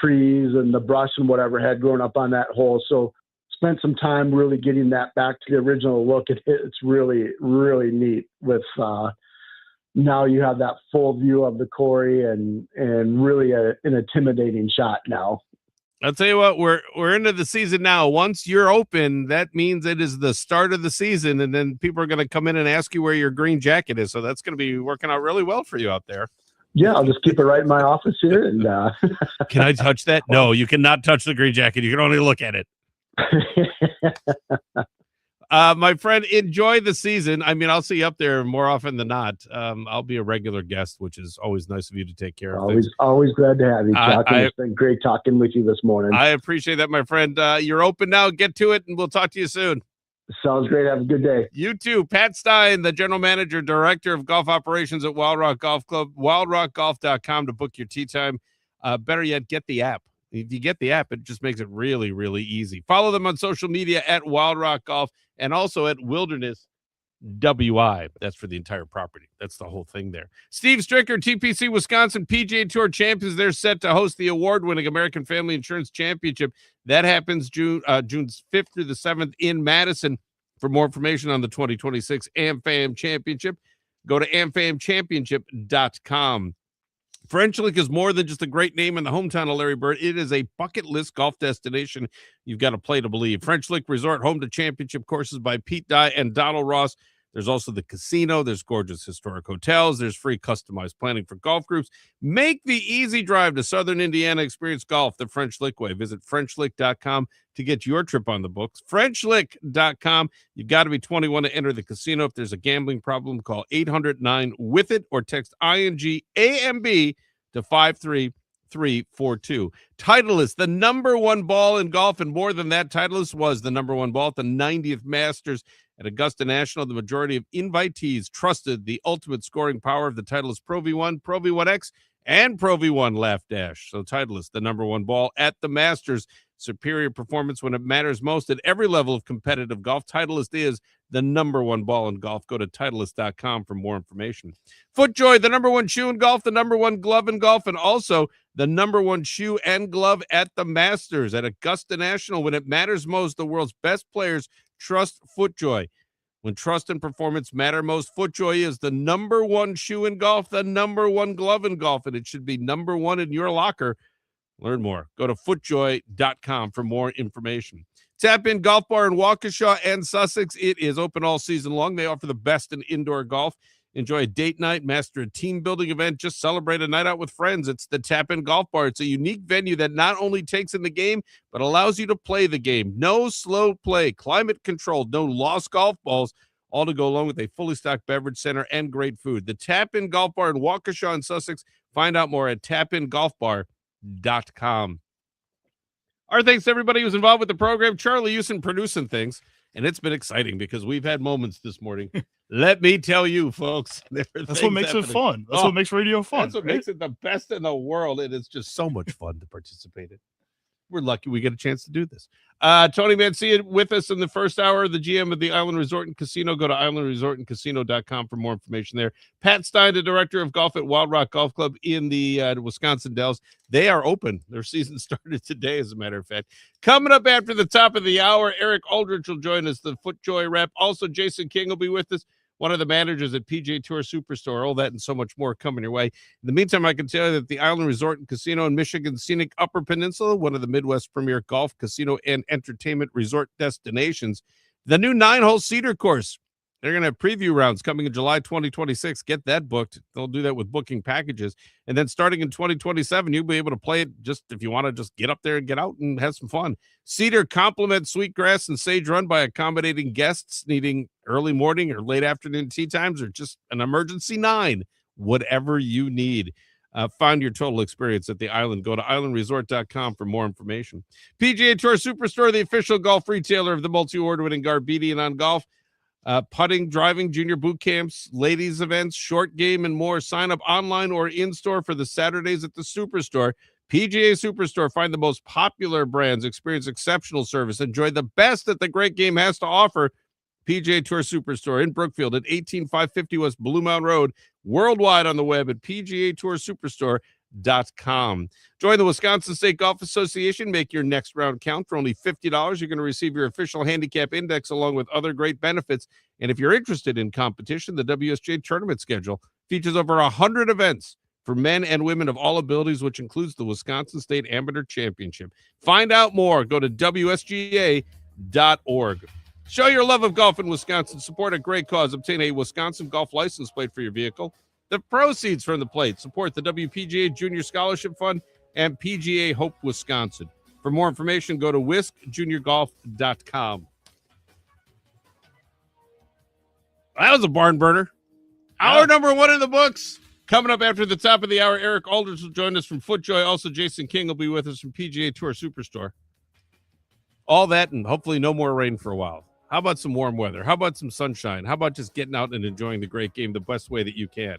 trees and the brush and whatever had grown up on that hole. So spent some time really getting that back to the original look. It's really, really neat with, now you have that full view of the Corey and really an intimidating shot now. I'll tell you what, we're into the season now. Once you're open, that means it is the start of the season, and then people are going to come in and ask you where your green jacket is. So that's going to be working out really well for you out there. Yeah, I'll just keep it right in my office here. And can I touch that? No, you cannot touch the green jacket. You can only look at it. My friend, enjoy the season. I mean, I'll see you up there more often than not. I'll be a regular guest, which is always nice of you to take care of. Always glad to have you, Chuck. It's been great talking with you this morning. I appreciate that, my friend. You're open now. Get to it, and we'll talk to you soon. Sounds great. Have a good day. You too. Pat Stein, the General Manager, Director of Golf Operations at Wild Rock Golf Club, wildrockgolf.com to book your tee time. Better yet, get the app. If you get the app, it just makes it really, really easy. Follow them on social media at Wild Rock Golf and also at Wilderness WI. That's for the entire property. That's the whole thing there. Steve Stricker, TPC Wisconsin PGA Tour champions. They're set to host the award-winning American Family Insurance Championship. That happens June 5th through the 7th in Madison. For more information on the 2026 AmFam Championship, go to amfamchampionship.com. French Lick is more than just a great name in the hometown of Larry Bird. It is a bucket list golf destination you've got to play to believe. French Lick Resort, home to championship courses by Pete Dye and Donald Ross. There's also the casino. There's gorgeous historic hotels. There's free customized planning for golf groups. Make the easy drive to Southern Indiana. Experience golf the French Lick way. Visit FrenchLick.com to get your trip on the books. FrenchLick.com. You've got to be 21 to enter the casino. If there's a gambling problem, call 800-9-WITH-IT or text INGAMB to 53342. Titleist, the number one ball in golf, and more than that, Titleist was the number one ball at the 90th Masters at Augusta National. The majority of invitees trusted the ultimate scoring power of the Titleist Pro V1, Pro V1X, and Pro V1 Laugh Dash. So Titleist, the number one ball at the Masters. Superior performance when it matters most at every level of competitive golf. Titleist is the number one ball in golf. Go to Titleist.com for more information. FootJoy, the number one shoe in golf, the number one glove in golf, and also the number one shoe and glove at the Masters at Augusta National. When it matters most, the world's best players trust FootJoy. When trust and performance matter most, FootJoy is the number one shoe in golf, the number one glove in golf, and it should be number one in your locker. Learn more. Go to footjoy.com for more information. Tap In Golf Bar in Waukesha and Sussex. It is open all season long. They offer the best in indoor golf. Enjoy a date night, master a team building event, just celebrate a night out with friends. It's the Tap In Golf Bar. It's a unique venue that not only takes in the game, but allows you to play the game. No slow play, climate controlled, no lost golf balls, all to go along with a fully stocked beverage center and great food. The Tap In Golf Bar in Waukesha and Sussex. Find out more at tapingolfbar.com. Our thanks to everybody who's involved with the program. Charlie Houston producing things, and it's been exciting because we've had moments this morning. Let me tell you, folks. That's what makes it fun. That's what makes radio fun. That's what makes it the best in the world. It is just so much fun to participate in. We're lucky we get a chance to do this. Tony Mancia with us in the first hour, the GM of the Island Resort and Casino. Go to islandresortandcasino.com for more information there. Pat Stein, the director of golf at Wild Rock Golf Club in the Wisconsin Dells. They are open. Their season started today, as a matter of fact. Coming up after the top of the hour, Eric Aldrich will join us, the FootJoy rep. Also, Jason King will be with us, one of the managers at PGA Tour Superstore. All that and so much more coming your way. In the meantime, I can tell you that the Island Resort and Casino in Michigan's scenic Upper Peninsula, one of the Midwest premier golf, casino, and entertainment resort destinations, the new 9-hole Cedar course. They're going to have preview rounds coming in July 2026. Get that booked. They'll do that with booking packages. And then starting in 2027, you'll be able to play it just if you want to just get up there and get out and have some fun. Cedar complements Sweetgrass and Sage Run by accommodating guests needing early morning or late afternoon tee times or just an emergency 9, whatever you need. Find your total experience at the island. Go to islandresort.com for more information. PGA Tour Superstore, the official golf retailer of the multi-award-winning Garbedian on golf. Putting, driving, junior boot camps, ladies events, short game, and more. Sign up online or in-store for the Saturdays at the Superstore. PGA Superstore. Find the most popular brands, experience exceptional service, enjoy the best that the great game has to offer. PGA Tour Superstore in Brookfield at 18550 West Blue Mountain Road. Worldwide on the web at PGATourSuperstore.com. Join the Wisconsin State Golf Association. Make your next round count for only $50. You're going to receive your official handicap index along with other great benefits. And if you're interested in competition, the WSJ tournament schedule features over 100 events for men and women of all abilities, which includes the Wisconsin State Amateur Championship. Find out more. Go to WSGA.org. Show your love of golf in Wisconsin. Support a great cause. Obtain a Wisconsin golf license plate for your vehicle. The proceeds from the plate support the WPGA Junior Scholarship Fund and PGA Hope Wisconsin. For more information, go to whiskjuniorgolf.com. That was a barn burner. Hour number 1 in the books. Coming up after the top of the hour, Eric Aldrich will join us from FootJoy. Also, Jason King will be with us from PGA Tour Superstore. All that and hopefully no more rain for a while. How about some warm weather? How about some sunshine? How about just getting out and enjoying the great game the best way that you can?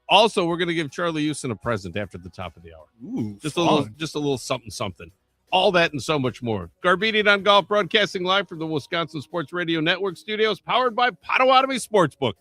Also, we're going to give Charlie Houston a present after the top of the hour. Ooh, just a little something. All that and so much more. Garbedian on Golf, broadcasting live from the Wisconsin Sports Radio Network studios, powered by Potawatomi Sportsbook.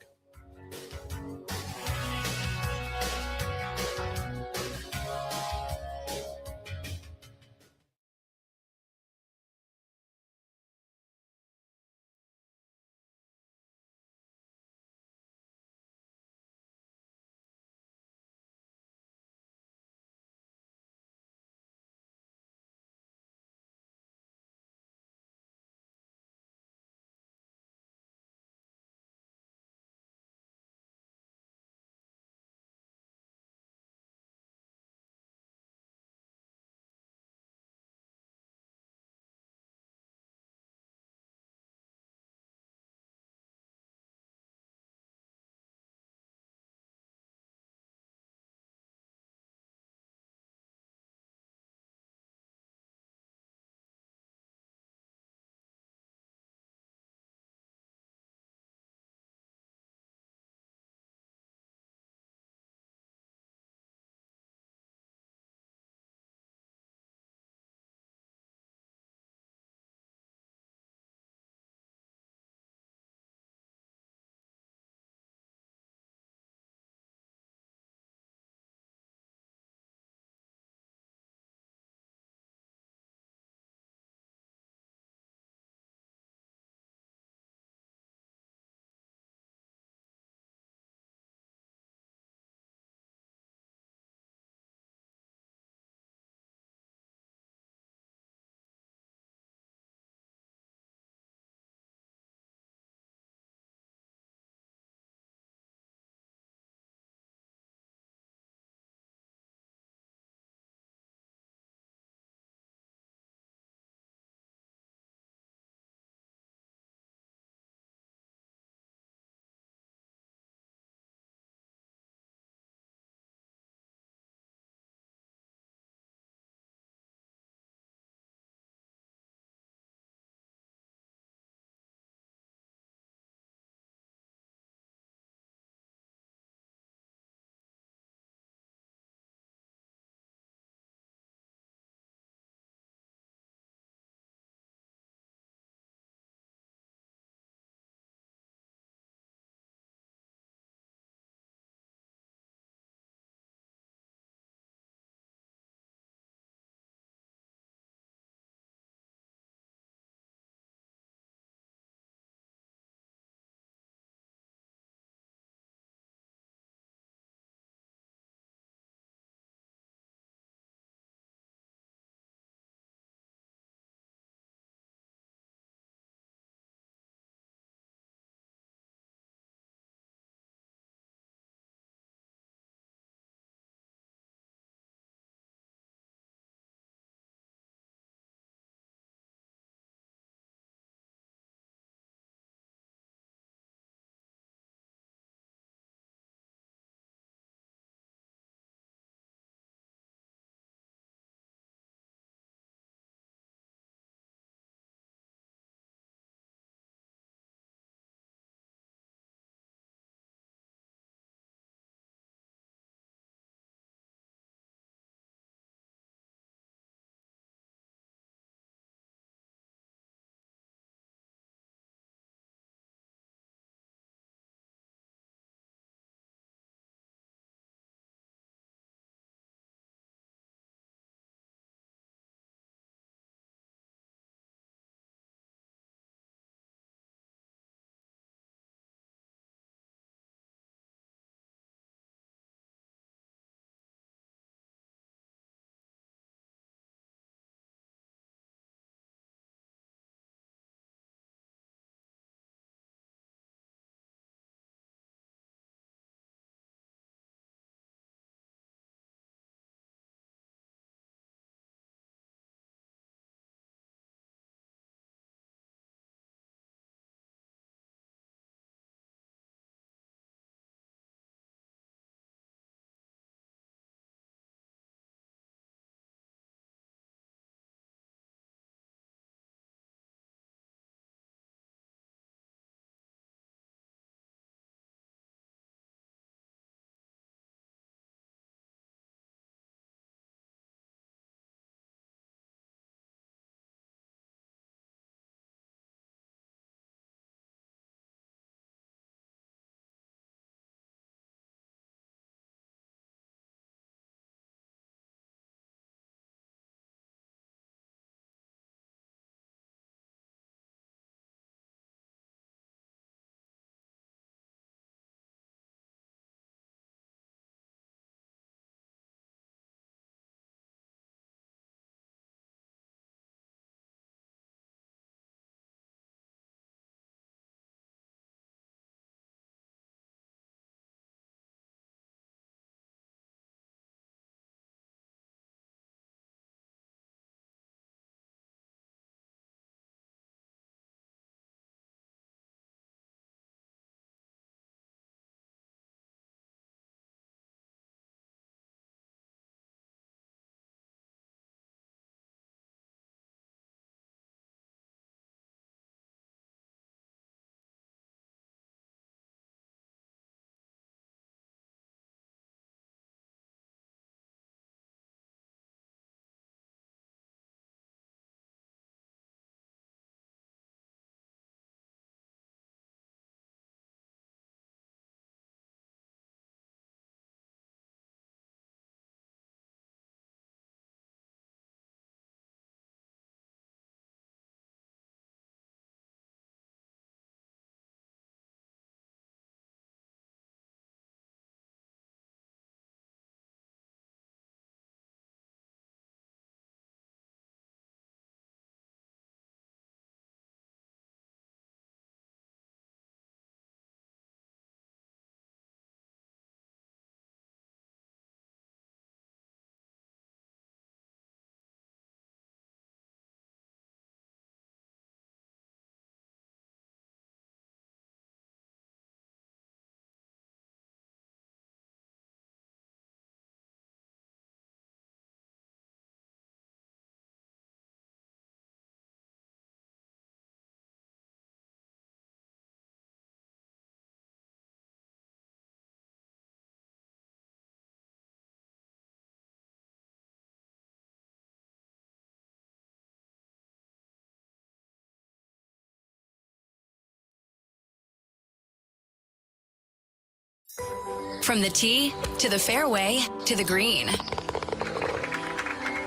From the tee to the fairway to the green.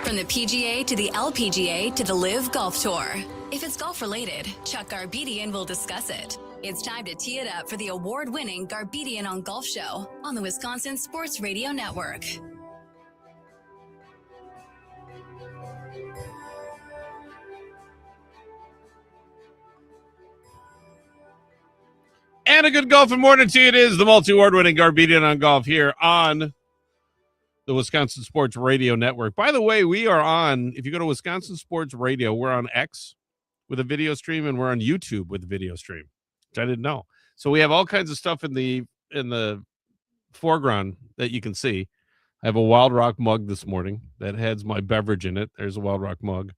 From the PGA to the LPGA to the Live Golf Tour. If it's golf related, Chuck Garbedian will discuss it. It's time to tee it up for the award-winning Garbedian on Golf Show on the Wisconsin Sports Radio Network. And a good golfing morning to you. It is the multi-award-winning Garbedian on Golf here on the Wisconsin Sports Radio Network. By the way, we are on, if you go to Wisconsin Sports Radio, we're on X with a video stream, and we're on YouTube with a video stream, which I didn't know. So we have all kinds of stuff in the foreground that you can see. I have a Wild Rock mug this morning that has my beverage in it. There's a Wild Rock mug.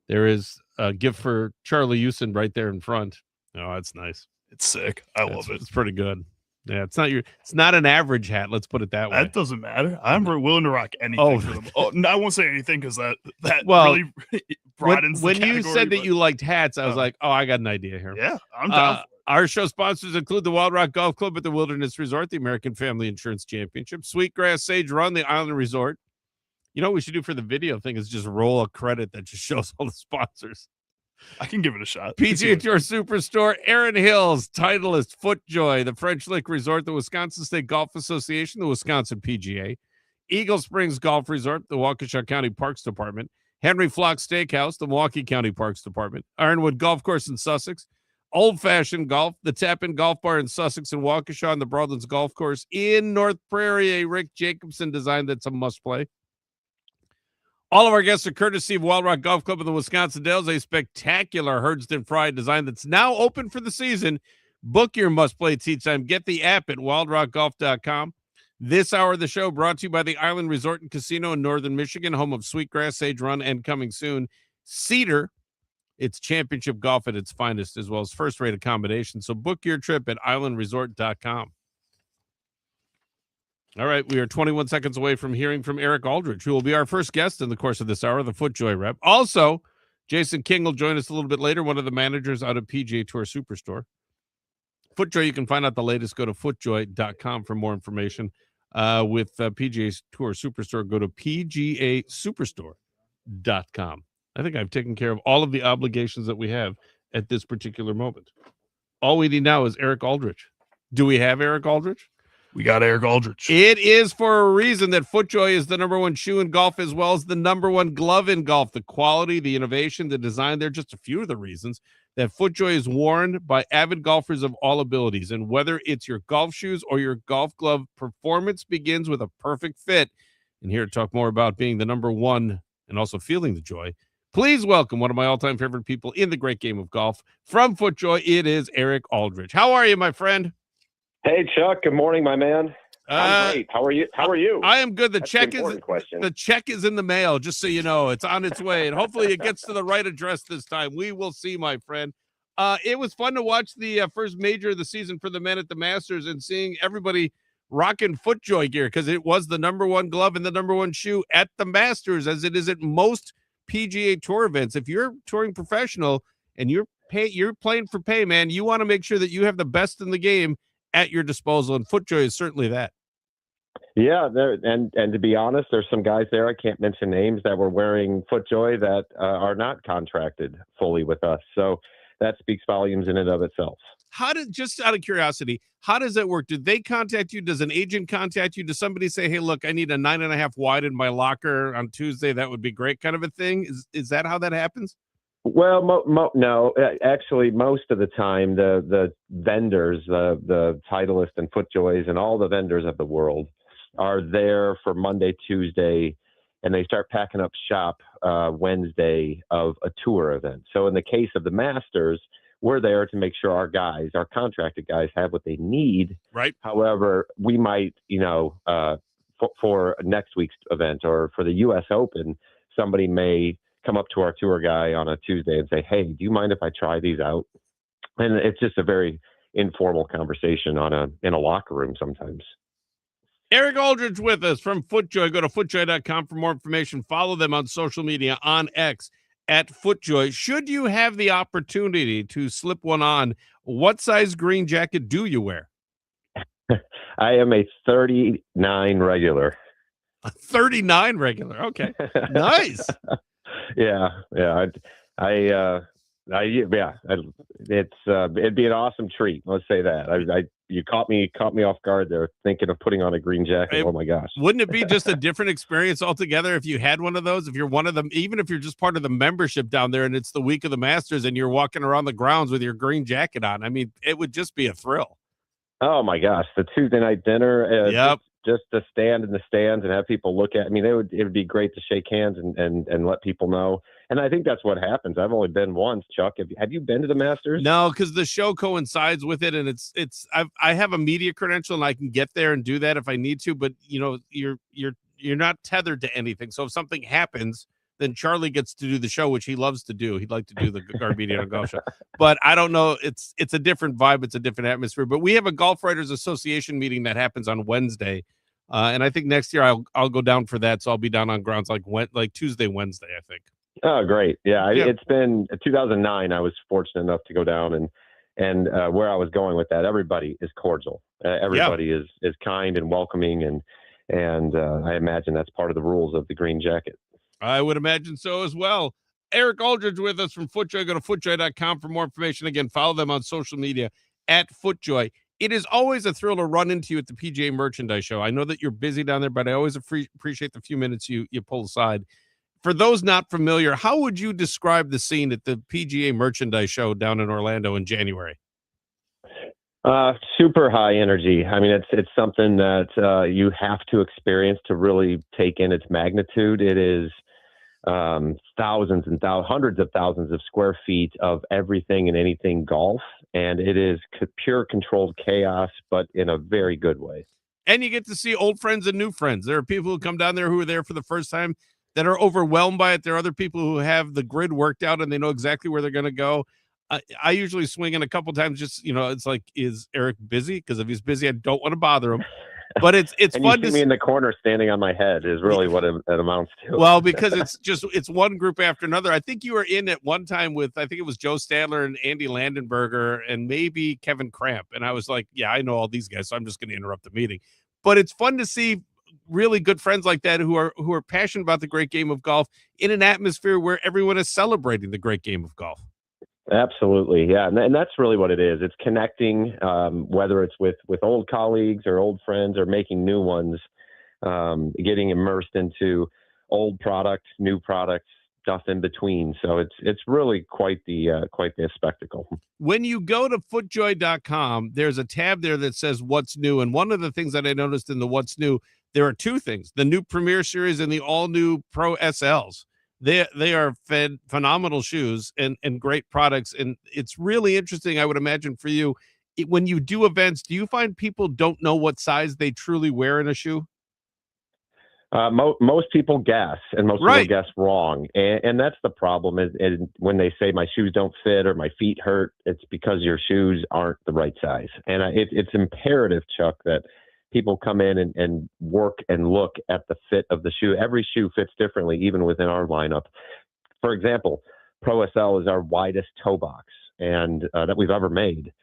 There is a gift for Charlie Houston right there in front. Oh, that's nice. It's sick. I love it. It's pretty good. Yeah, it's not an average hat. Let's put it that way. That doesn't matter. I'm willing to rock anything for them. Oh, no, I won't say anything because that really broadens when the you category, said that you liked hats, I was like, oh, I got an idea here. Yeah, I'm down. Our show sponsors include the Wild Rock Golf Club at the Wilderness Resort, the American Family Insurance Championship, Sweetgrass Sage Run, the Island Resort. You know what we should do for the video thing is just roll a credit that just shows all the sponsors. I can give it a shot. PGA Tour Superstore, Erin Hills, Titleist, FootJoy, the French Lick Resort, the Wisconsin State Golf Association, the Wisconsin PGA, Eagle Springs Golf Resort, the Waukesha County Parks Department, Henry Flock Steakhouse, the Milwaukee County Parks Department, Ironwood Golf Course in Sussex, Old Fashioned Golf, the Tap-In Golf Bar in Sussex and Waukesha, and the Broadlands Golf Course in North Prairie, a Rick Jacobson design that's a must-play. All of our guests are courtesy of Wild Rock Golf Club in the Wisconsin Dells, a spectacular Herdston Fry design that's now open for the season. Book your must-play tee time. Get the app at wildrockgolf.com. This hour of the show brought to you by the Island Resort and Casino in Northern Michigan, home of Sweetgrass, Sage Run, and coming soon, Cedar. It's championship golf at its finest, as well as first-rate accommodations. So book your trip at islandresort.com. All right, we are 21 seconds away from hearing from Eric Aldridge, who will be our first guest in the course of this hour, the FootJoy rep. Also, Jason King will join us a little bit later, one of the managers out of PGA Tour Superstore. FootJoy, you can find out the latest. Go to footjoy.com for more information. With PGA Tour Superstore, go to pgasuperstore.com. I think I've taken care of all of the obligations that we have at this particular moment. All we need now is Eric Aldridge. Do we have Eric Aldridge? We got Eric Aldridge. It is for a reason that FootJoy is the number one shoe in golf, as well as the number one glove in golf. The quality, the innovation, the design, they're just a few of the reasons that FootJoy is worn by avid golfers of all abilities. And whether it's your golf shoes or your golf glove, performance begins with a perfect fit. And here to talk more about being the number one and also feeling the joy, please welcome one of my all-time favorite people in the great game of golf. From FootJoy, it is Eric Aldridge. How are you, my friend? Hey, Chuck. Good morning, my man. I'm great. How are you? I am good. The That's check the question. The check is in the mail, just so you know. It's on its way, and hopefully it gets to the right address this time. We will see, my friend. It was fun to watch the first major of the season for the men at the Masters and seeing everybody rocking FootJoy gear, because it was the number one glove and the number one shoe at the Masters, as it is at most PGA Tour events. If you're touring professional and you're playing for pay, man, you want to make sure that you have the best in the game at your disposal, and FootJoy is certainly that. Yeah, and to be honest, there's some guys there, I can't mention names, that were wearing FootJoy that are not contracted fully with us. So that speaks volumes in and of itself. Just out of curiosity, how does that work? Did they contact you? Does an agent contact you? Does somebody say, hey, look, I need a 9.5 wide in my locker on Tuesday? That would be great, kind of a thing? Is that how that happens? Well, no, actually, most of the time, the vendors, the Titleist and FootJoys and all the vendors of the world are there for Monday, Tuesday, and they start packing up shop Wednesday of a tour event. So in the case of the Masters, we're there to make sure our guys, our contracted guys, have what they need. Right. However, we might, for next week's event or for the U.S. Open, somebody may come up to our tour guy on a Tuesday and say, hey, do you mind if I try these out? And it's just a very informal conversation in a locker room sometimes. Eric Aldridge with us from FootJoy. Go to footjoy.com for more information. Follow them on social media, on X at FootJoy. Should you have the opportunity to slip one on, what size green jacket do you wear? I am a 39 regular. A 39 regular. Okay. Nice. Yeah. It'd be an awesome treat. Let's say that. You caught me off guard there, thinking of putting on a green jacket. Oh my gosh! Wouldn't it be just a different experience altogether if you had one of those? If you're one of them, even if you're just part of the membership down there, and it's the week of the Masters, and you're walking around the grounds with your green jacket on. I mean, it would just be a thrill. Oh my gosh, the Tuesday night dinner. Yep. Just to stand in the stands and have people look at. I mean, it would be great to shake hands and let people know. And I think that's what happens. I've only been once. Chuck, have you been to the Masters? No, because the show coincides with it, and I have a media credential and I can get there and do that if I need to. But you're not tethered to anything. So if something happens, then Charlie gets to do the show, which he loves to do. He'd like to do the Garbedian Golf Show. But I don't know. It's a different vibe. It's a different atmosphere. But we have a Golf Writers Association meeting that happens on Wednesday. And I think next year I'll go down for that. So I'll be down on grounds like Tuesday, Wednesday, I think. Oh, great. Yeah. It's been 2009. I was fortunate enough to go down and where I was going with that, everybody is cordial. Everybody is kind and welcoming. And I imagine that's part of the rules of the green jacket. I would imagine so as well. Eric Aldridge with us from FootJoy. Go to footjoy.com for more information. Again, follow them on social media at FootJoy. It is always a thrill to run into you at the PGA Merchandise Show. I know that you're busy down there, but I always appreciate the few minutes you pull aside. For those not familiar, how would you describe the scene at the PGA Merchandise Show down in Orlando in January? Super high energy. I mean, it's something that you have to experience to really take in its magnitude. It is thousands and hundreds of thousands of square feet of everything and anything golf, and it is pure controlled chaos, but in a very good way. And you get to see old friends and new friends. There are people who come down there who are there for the first time that are overwhelmed by it. There are other people who have the grid worked out and they know exactly where they're going to go. I usually swing in a couple times. Just it's like, is Eric busy? Because if he's busy, I don't want to bother him. But it's and fun you see to me in the corner standing on my head is really what it amounts to. Well, because it's one group after another. I think you were in at one time with, I think it was Joe Stadler and Andy Landenberger and maybe Kevin Cramp. And I was like, yeah, I know all these guys, so I'm just going to interrupt the meeting. But it's fun to see really good friends like that who are passionate about the great game of golf in an atmosphere where everyone is celebrating the great game of golf. Absolutely. Yeah. And that's really what it is. It's connecting, whether it's with old colleagues or old friends or making new ones, getting immersed into old products, new products, stuff in between. So it's really quite the spectacle. When you go to footjoy.com, there's a tab there that says what's new. And one of the things that I noticed in the what's new, there are two things: the new Premier Series and the all new Pro SLs. They are phenomenal shoes and great products. And it's really interesting, I would imagine, for you. When you do events, do you find people don't know what size they truly wear in a shoe? Most people guess, and most right. people guess wrong. And that's the problem is when they say my shoes don't fit or my feet hurt, it's because your shoes aren't the right size. And it's imperative, Chuck, that people come in and work and look at the fit of the shoe. Every shoe fits differently, even within our lineup. For example, Pro SL is our widest toe box and that we've ever made.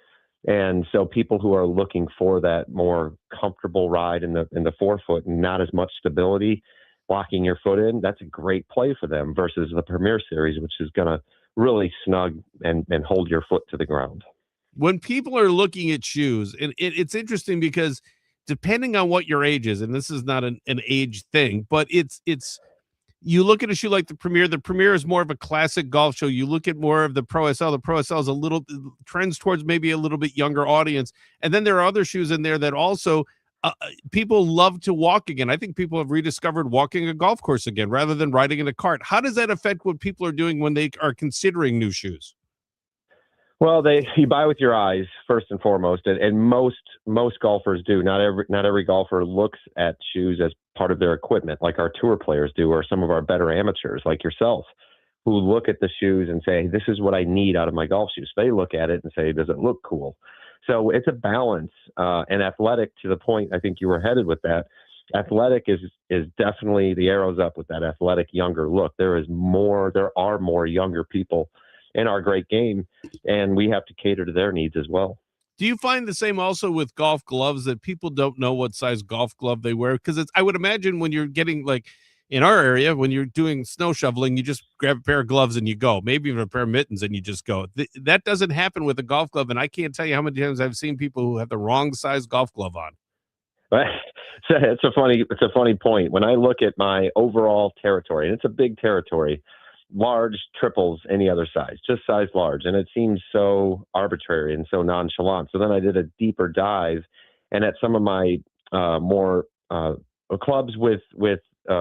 And so people who are looking for that more comfortable ride in the forefoot and not as much stability, locking your foot in, that's a great play for them versus the Premier Series, which is going to really snug and hold your foot to the ground. When people are looking at shoes, and it's interesting because depending on what your age is, and this is not an age thing, but it's you look at a shoe like the Premier is more of a classic golf show. You look at more of the Pro SL is a little trends towards maybe a little bit younger audience. And then there are other shoes in there that also people love to walk again. I think people have rediscovered walking a golf course again rather than riding in a cart. How does that affect what people are doing when they are considering new shoes? Well, you buy with your eyes first and foremost, and most golfers do. Not every golfer looks at shoes as part of their equipment, like our tour players do, or some of our better amateurs, like yourself, who look at the shoes and say, "This is what I need out of my golf shoes." They look at it and say, "Does it look cool?" So it's a balance, and athletic to the point I think you were headed with that. Athletic is definitely the arrows up with that athletic younger look. There are more younger people in our great game, and we have to cater to their needs as well. Do you find the same also with golf gloves, that people don't know what size golf glove they wear? Because I would imagine when you're getting, like in our area, when you're doing snow shoveling, you just grab a pair of gloves and you go, maybe even a pair of mittens and you just go. That doesn't happen with a golf glove. And I can't tell you how many times I've seen people who have the wrong size golf glove on. So it's a funny point. When I look at my overall territory, and it's a big territory, large triples any other size, just size large, and it seems so arbitrary and so nonchalant. So then I did a deeper dive, and at some of my more clubs with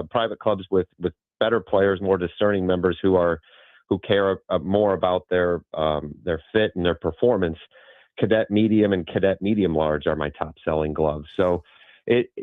private clubs with better players, more discerning members who care more about their fit and their performance. Cadet medium and cadet medium large are my top selling gloves. So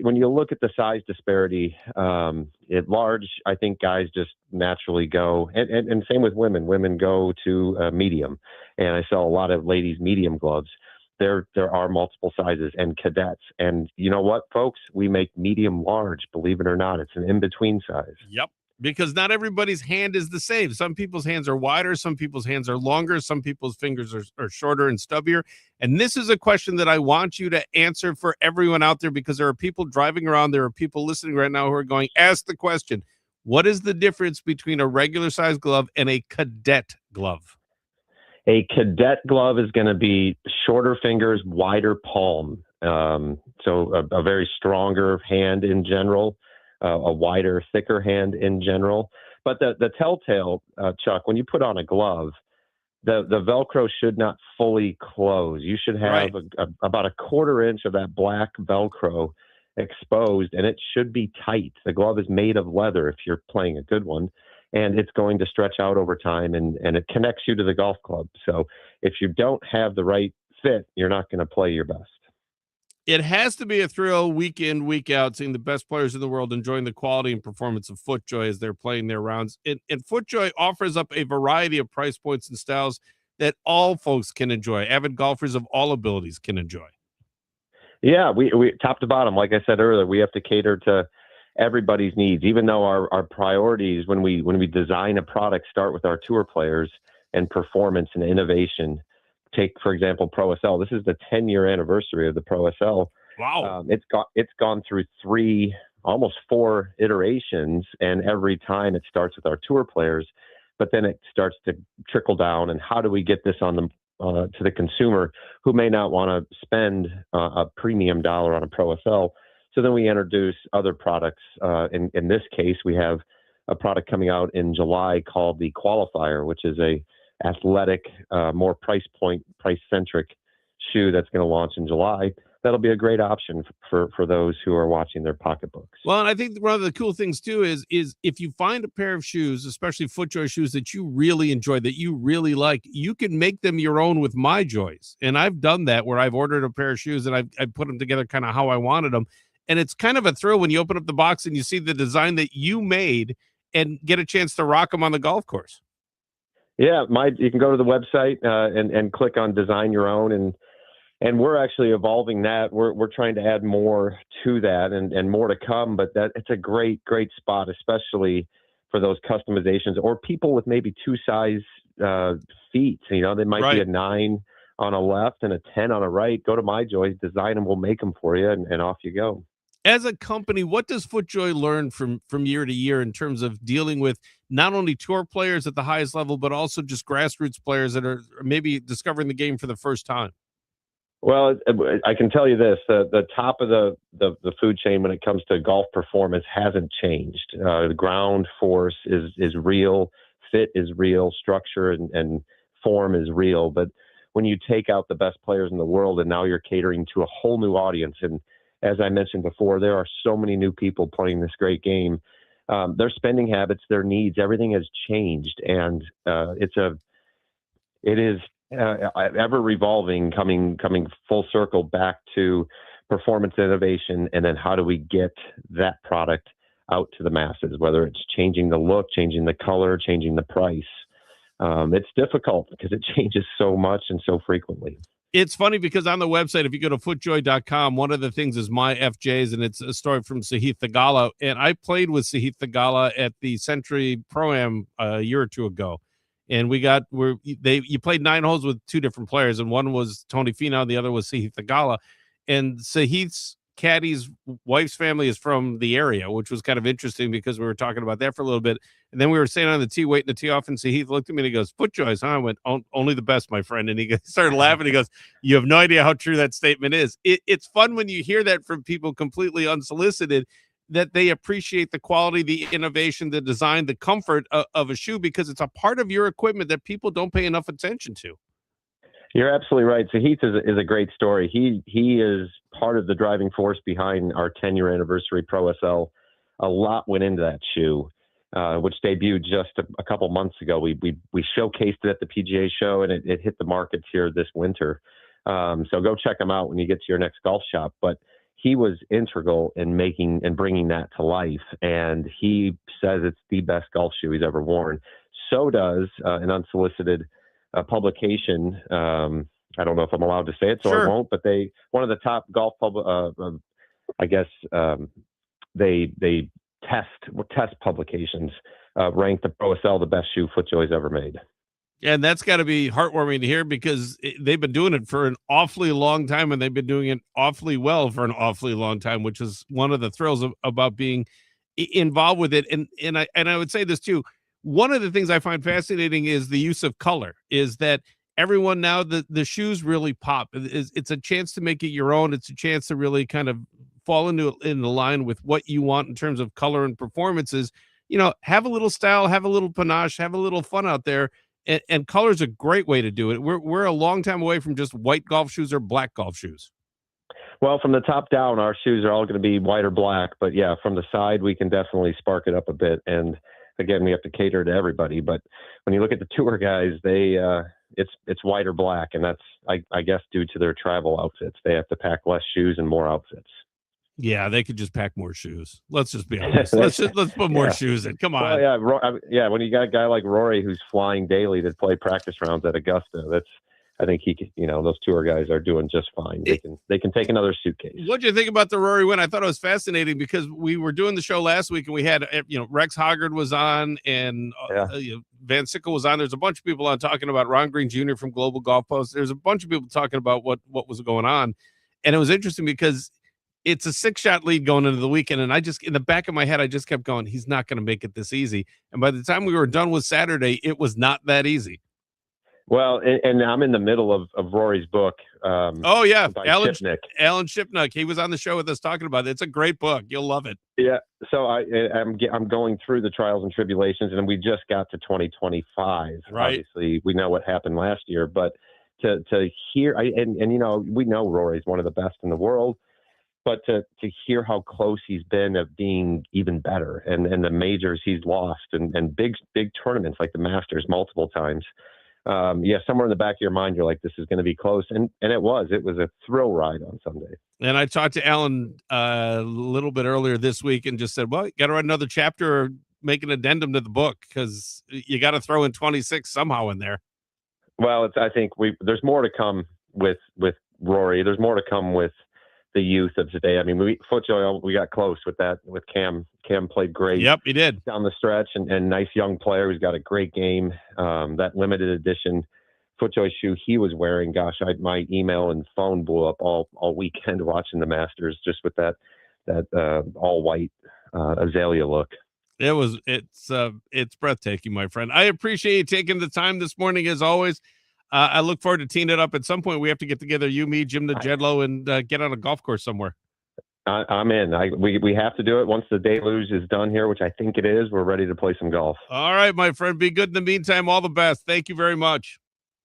when you look at the size disparity, at large, I think guys just naturally go, and same with women. Women go to medium, and I sell a lot of ladies' medium gloves. There are multiple sizes and cadets, and you know what, folks? We make medium large. Believe it or not, it's an in-between size. Yep. Because not everybody's hand is the same. Some people's hands are wider. Some people's hands are longer. Some people's fingers are shorter and stubbier. And this is a question that I want you to answer for everyone out there, because there are people driving around. There are people listening right now who are going, ask the question. What is the difference between a regular size glove and a cadet glove? A cadet glove is going to be shorter fingers, wider palm. So a very stronger hand in general. A wider, thicker hand in general. But the telltale, Chuck, when you put on a glove, the Velcro should not fully close. You should have about a quarter inch of that black Velcro exposed, and it should be tight. The glove is made of leather if you're playing a good one, and it's going to stretch out over time, and it connects you to the golf club. So if you don't have the right fit, you're not going to play your best. It has to be a thrill week in, week out, seeing the best players in the world enjoying the quality and performance of FootJoy as they're playing their rounds. And FootJoy offers up a variety of price points and styles that all folks can enjoy. Avid golfers of all abilities can enjoy. Yeah, we top to bottom, like I said earlier, we have to cater to everybody's needs, even though our priorities when we design a product start with our tour players and performance and innovation. Take, for example, Pro SL. This is the 10-year anniversary of the Pro SL. Wow. It's gone through almost 4 iterations, and every time it starts with our tour players, but then it starts to trickle down. And how do we get this on to the consumer who may not want to spend a premium dollar on a Pro SL? So then we introduce other products. In this case, we have a product coming out in July called the Qualifier, which is a athletic, more price centric shoe that's going to launch in July. That'll be a great option for those who are watching their pocketbooks. Well, and I think one of the cool things too is if you find a pair of shoes, especially FootJoy shoes that you really enjoy, that you really like, you can make them your own with MyJoys. And I've done that, where I've ordered a pair of shoes and I've put them together kind of how I wanted them. And it's kind of a thrill when you open up the box and you see the design that you made and get a chance to rock them on the golf course. Yeah, you can go to the website and click on Design Your Own, and we're actually evolving that. We're trying to add more to that and more to come. But it's a great spot, especially for those customizations or people with maybe 2 size feet. You know, they might be a 9 on a left and a 10 on a right. Go to MyJoys, design them, we'll make them for you, and off you go. As a company, what does FootJoy learn from year to year in terms of dealing with not only tour players at the highest level, but also just grassroots players that are maybe discovering the game for the first time? Well, I can tell you this: the top of the food chain when it comes to golf performance hasn't changed. The ground force is real, fit is real, structure and form is real. But when you take out the best players in the world, and now you're catering to a whole new audience, and as I mentioned before, there are so many new people playing this great game. Their spending habits, their needs, everything has changed, and it is ever revolving, coming full circle back to performance innovation, and then how do we get that product out to the masses? Whether it's changing the look, changing the color, changing the price. It's difficult because it changes so much and so frequently. It's funny because on the website, if you go to footjoy.com, one of the things is my FJs, and it's a story from Sahith Theegala. And I played with Sahith Theegala at the Century Pro-Am a year or two ago. And you played 9 holes with 2 different players, and one was Tony Finau, and the other was Sahith Theegala. And Sahith's caddy's wife's family is from the area, which was kind of interesting because we were talking about that for a little bit. And then we were sitting on the tee waiting to tee off, and Sahith looked at me and he goes, "FootJoys, huh?" I went, "Only the best, my friend." And he started laughing. He goes, "You have no idea how true that statement is." It's fun when you hear that from people completely unsolicited, that they appreciate the quality, the innovation, the design, the comfort of a shoe, because it's a part of your equipment that people don't pay enough attention to. You're absolutely right. Sahith is a great story. He is part of the driving force behind our 10-year anniversary Pro SL. A lot went into that shoe, which debuted just a couple months ago. We showcased it at the PGA show, and it hit the markets here this winter. So go check him out when you get to your next golf shop. But he was integral in making and bringing that to life. And he says it's the best golf shoe he's ever worn. So does an unsolicited publication. I don't know if I'm allowed to say it, so Sure. I won't, but one of the top golf they test publications ranked the Pro SL the best shoe FootJoy's ever made. And that's got to be heartwarming to hear, because they've been doing it for an awfully long time, and they've been doing it awfully well for an awfully long time, which is one of the thrills about being involved with it. And I would say this too. One of the things I find fascinating is the use of color, is that everyone now, the shoes really pop. It's a chance to make it your own. It's a chance to really kind of fall in the line with what you want in terms of color and performances. Have a little style, have a little panache, have a little fun out there. And color is a great way to do it. We're a long time away from just white golf shoes or black golf shoes. Well, from the top down, our shoes are all going to be white or black. But yeah, from the side, we can definitely spark it up a bit. And again, we have to cater to everybody. But when you look at the tour guys, it's white or black, and that's I guess due to their travel outfits. They have to pack less shoes and more outfits. Yeah, they could just pack more shoes. Let's just be honest. Let's put more shoes in. Come on. Well, yeah. When you got a guy like Rory who's flying daily to play practice rounds at Augusta, I think those tour guys are doing just fine. They can take another suitcase. What'd you think about the Rory win? I thought it was fascinating because we were doing the show last week and we had Rex Hoggard was on, and Van Sickle was on. There's a bunch of people on talking about Ron Green Jr. from Global Golf Post. There's a bunch of people talking about what was going on, and it was interesting because it's a 6-shot lead going into the weekend. And in the back of my head, I just kept going, he's not going to make it this easy. And by the time we were done with Saturday, it was not that easy. Well, and I'm in the middle of Rory's book. Alan Shipnuck. He was on the show with us talking about it. It's a great book. You'll love it. Yeah. So I'm going through the trials and tribulations, and we just got to 2025. Right. Obviously, we know what happened last year, but to hear, we know Rory's one of the best in the world. But to hear how close he's been of being even better, and the majors he's lost, and big tournaments like the Masters multiple times, somewhere in the back of your mind, you're like, this is going to be close, and it was a thrill ride on Sunday. And I talked to Alan a little bit earlier this week and just said, well, you got to write another chapter or make an addendum to the book, because you got to throw in 26 somehow in there. Well, I think there's more to come with Rory. There's more to come with the youth of today. I mean, FootJoy, we got close with that, with Cam. Cam played great. Yep, he did. Down the stretch, and nice young player who's got a great game. That limited edition FootJoy shoe he was wearing, gosh, my email and phone blew up all weekend watching the Masters, just with that all white azalea look. It's breathtaking, my friend. I appreciate you taking the time this morning, as always. I look forward to teeing it up. At some point, we have to get together, you, me, Jim Jedlow, and get on a golf course somewhere. I'm in. We have to do it once the deluge is done here, which I think it is. We're ready to play some golf. All right, my friend. Be good in the meantime. All the best. Thank you very much.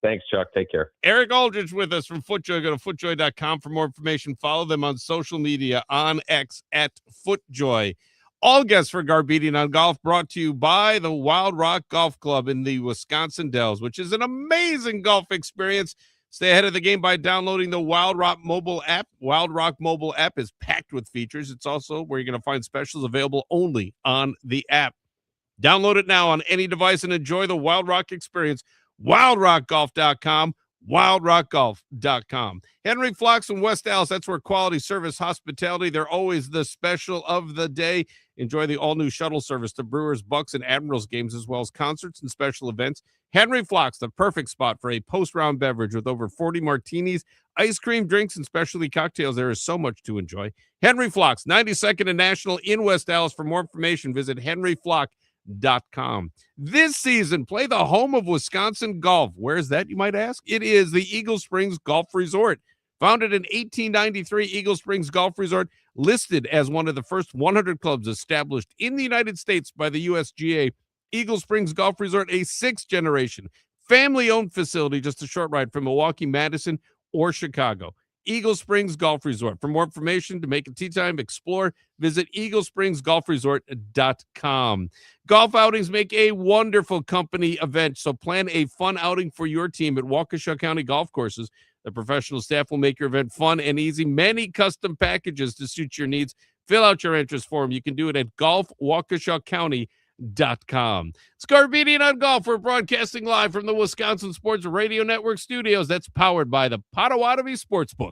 Thanks, Chuck. Take care. Eric Aldridge with us from FootJoy. Go to FootJoy.com for more information. Follow them on social media, on X at FootJoy. All guests for Garbedian on Golf brought to you by the Wild Rock Golf Club in the Wisconsin Dells, which is an amazing golf experience. Stay ahead of the game by downloading the Wild Rock mobile app. Wild Rock mobile app is packed with features. It's also where you're going to find specials available only on the app. Download it now on any device and enjoy the Wild Rock experience. WildRockGolf.com. WildRockGolf.com. Henry Flocks from West Dallas. That's where quality service, hospitality, they're always the special of the day. Enjoy the all-new shuttle service to Brewers, Bucks, and Admirals games, as well as concerts and special events. Henry Flock's the perfect spot for a post-round beverage with over 40 martinis, ice cream, drinks, and specialty cocktails. There is so much to enjoy. Henry Flock's, 92nd and National in West Dallas. For more information, visit henryflock.com. This season, play the home of Wisconsin golf. Where is that, you might ask? It is the Eagle Springs Golf Resort. Founded in 1893, Eagle Springs Golf Resort, listed as one of the first 100 clubs established in the United States by the USGA. Eagle Springs Golf Resort, a sixth-generation, family-owned facility just a short ride from Milwaukee, Madison, or Chicago. Eagle Springs Golf Resort. For more information, to make a tee time, explore, visit eaglespringsgolfresort.com. Golf outings make a wonderful company event, so plan a fun outing for your team at Waukesha County Golf Courses. The professional staff will make your event fun and easy. Many custom packages to suit your needs. Fill out your interest form. You can do it at golfwaukeshacounty.com. It's Garbedian on Golf. We're broadcasting live from the Wisconsin Sports Radio Network studios. That's powered by the Potawatomi Sportsbook.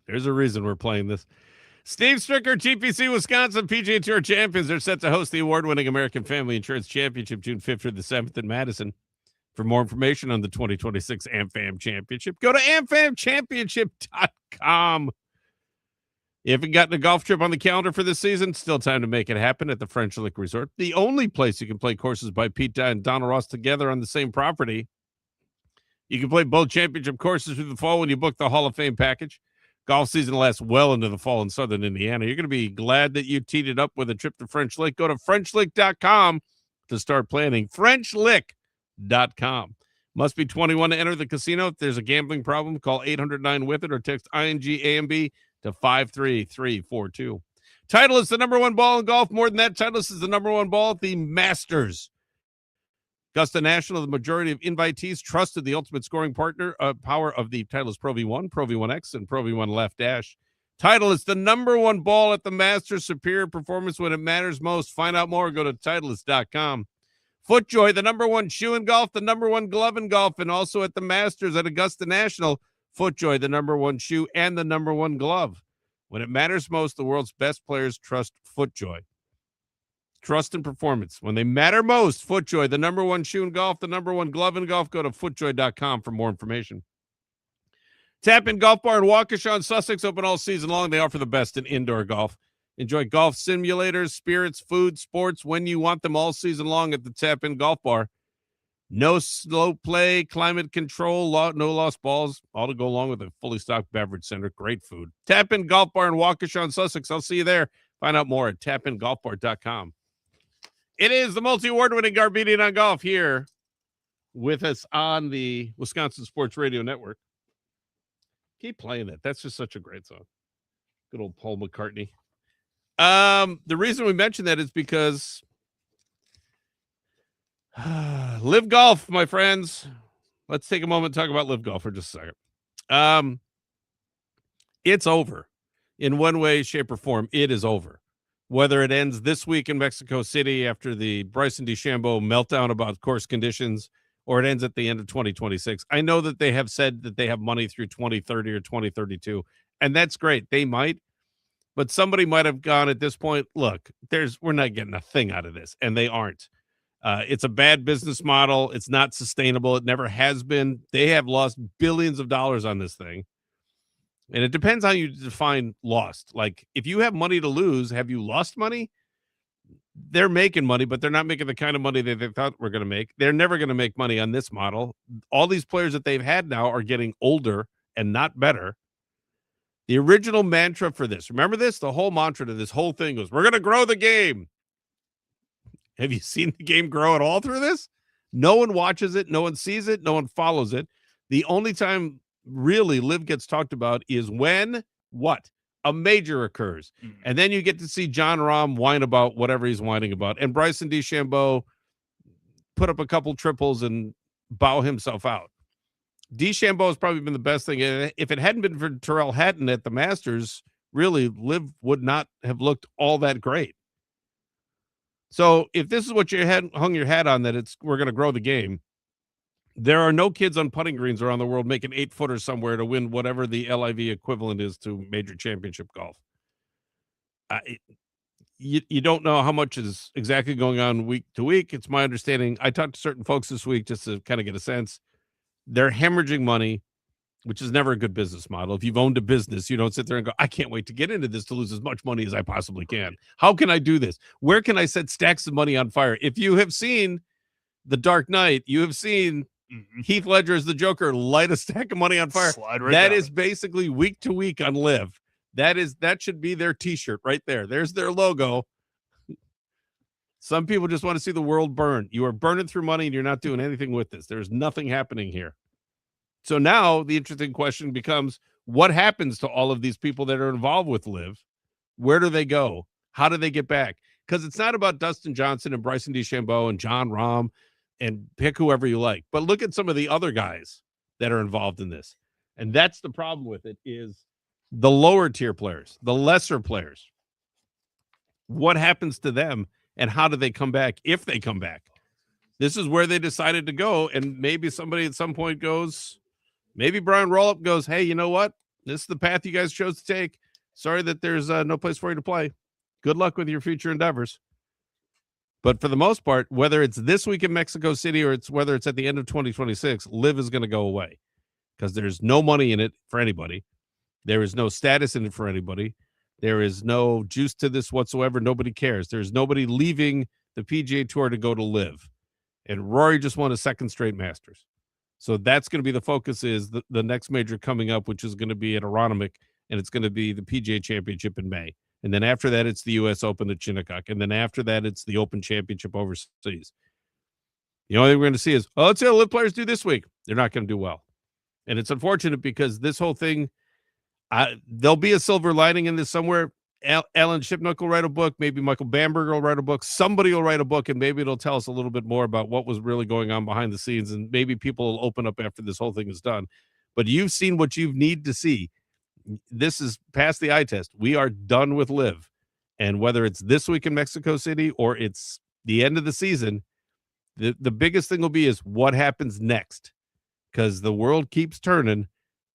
There's a reason we're playing this. Steve Stricker, GPC Wisconsin PGA Tour champions, are set to host the award-winning American Family Insurance Championship June 5th through the 7th in Madison. For more information on the 2026 AmFam Championship, go to amfamchampionship.com. You haven't gotten a golf trip on the calendar for this season? Still time to make it happen at the French Lick Resort, the only place you can play courses by Pete Dye and Donald Ross together on the same property. You can play both championship courses through the fall when you book the Hall of Fame package. Golf season lasts well into the fall in southern Indiana. You're going to be glad that you teed it up with a trip to French Lick. Go to FrenchLick.com to start planning. FrenchLick.com. Must be 21 to enter the casino. If there's a gambling problem, call 800-9-WITH-IT or text ING-AMB to 53342. Titleist, the number one ball in golf. More than that, Titleist is the number one ball at the Masters. Augusta National, the majority of invitees trusted the ultimate scoring power of the Titleist Pro V1, Pro V1X, and Pro V1 Left Dash. Titleist, the number one ball at the Masters. Superior performance when it matters most. Find out more. Go to Titleist.com. FootJoy, the number one shoe in golf, the number one glove in golf, and also at the Masters at Augusta National. FootJoy, the number one shoe and the number one glove. When it matters most, the world's best players trust FootJoy. Trust and performance. When they matter most, FootJoy, the number one shoe in golf, the number one glove in golf. Go to FootJoy.com for more information. Tap In Golf Bar in Waukesha and Sussex, open all season long. They offer the best in indoor golf. Enjoy golf simulators, spirits, food, sports when you want them all season long at the Tap In Golf Bar. No slow play, climate control, no lost balls, all to go along with a fully stocked beverage center. Great food. Tap In Golf Bar in Waukesha and Sussex. I'll see you there. Find out more at tapingolfbar.com. It is the multi-award-winning Garbedian on Golf here with us on the Wisconsin Sports Radio Network. Keep playing it. That's just such a great song. Good old Paul McCartney. The reason we mention that is because Live Golf, my friends. Let's take a moment and talk about Live Golf for just a second. It's over. In one way, shape, or form, it is over. Whether it ends this week in Mexico City after the Bryson DeChambeau meltdown about course conditions, or it ends at the end of 2026. I know that they have said that they have money through 2030 or 2032, and that's great. They might, but somebody might have gone at this point, look, we're not getting a thing out of this, and they aren't. It's a bad business model. It's not sustainable. It never has been. They have lost billions of dollars on this thing. And it depends how you define lost. Like, if you have money to lose, have you lost money? They're making money, but they're not making the kind of money that they thought we're going to make. They're never going to make money on this model. All these players that they've had now are getting older and not better. The original mantra for this, remember this? The whole mantra to this whole thing was, we're going to grow the game. Have you seen the game grow at all through this? No one watches it. No one sees it. No one follows it. The only time really Live gets talked about is when a major occurs. And then you get to see John Rahm whine about whatever he's whining about, and Bryson DeChambeau put up a couple triples and bow himself out. DeChambeau has probably been the best thing. And if it hadn't been for Tyrrell Hatton at the Masters, really Live would not have looked all that great. So if this is what you hung your hat on, that we're going to grow the game, there are no kids on putting greens around the world making 8-footers somewhere to win whatever the LIV equivalent is to major championship golf. You don't know how much is exactly going on week to week. It's my understanding. I talked to certain folks this week just to kind of get a sense. They're hemorrhaging money, which is never a good business model. If you've owned a business, you don't sit there and go, I can't wait to get into this to lose as much money as I possibly can. How can I do this? Where can I set stacks of money on fire? If you have seen The Dark Knight, you have seen Heath Ledger as the Joker light a stack of money on fire. That is basically week to week on Live. That should be their t-shirt right there. There's their logo. Some people just want to see the world burn. You are burning through money and you're not doing anything with this. There's nothing happening here. So now the interesting question becomes, what happens to all of these people that are involved with Live? Where do they go? How do they get back? Because it's not about Dustin Johnson and Bryson DeChambeau and John Rahm and pick whoever you like. But look at some of the other guys that are involved in this. And that's the problem with it, is the lower tier players, the lesser players. What happens to them and how do they come back if they come back? This is where they decided to go. And maybe somebody at some point goes, maybe Brian Rollup goes, hey, you know what? This is the path you guys chose to take. Sorry that there's no place for you to play. Good luck with your future endeavors. But for the most part, whether it's this week in Mexico City or whether it's at the end of 2026, Live is going to go away because there's no money in it for anybody. There is no status in it for anybody. There is no juice to this whatsoever. Nobody cares. There's nobody leaving the PGA Tour to go to Live. And Rory just won a second straight Masters. So that's going to be the focus is the next major coming up, which is going to be at Aronimink, and it's going to be the PGA Championship in May. And then after that, it's the U.S. Open at Shinnecock. And then after that, it's the Open Championship overseas. The only thing we're going to see is, let's see how Live players do this week. They're not going to do well. And it's unfortunate because this whole thing, there'll be a silver lining in this somewhere. Alan Shipnuck will write a book. Maybe Michael Bamberger will write a book. Somebody will write a book, and maybe it'll tell us a little bit more about what was really going on behind the scenes. And maybe people will open up after this whole thing is done. But you've seen what you need to see. This is past the eye test. We are done with Live. And whether it's this week in Mexico City or it's the end of the season, the biggest thing will be is what happens next. Because the world keeps turning,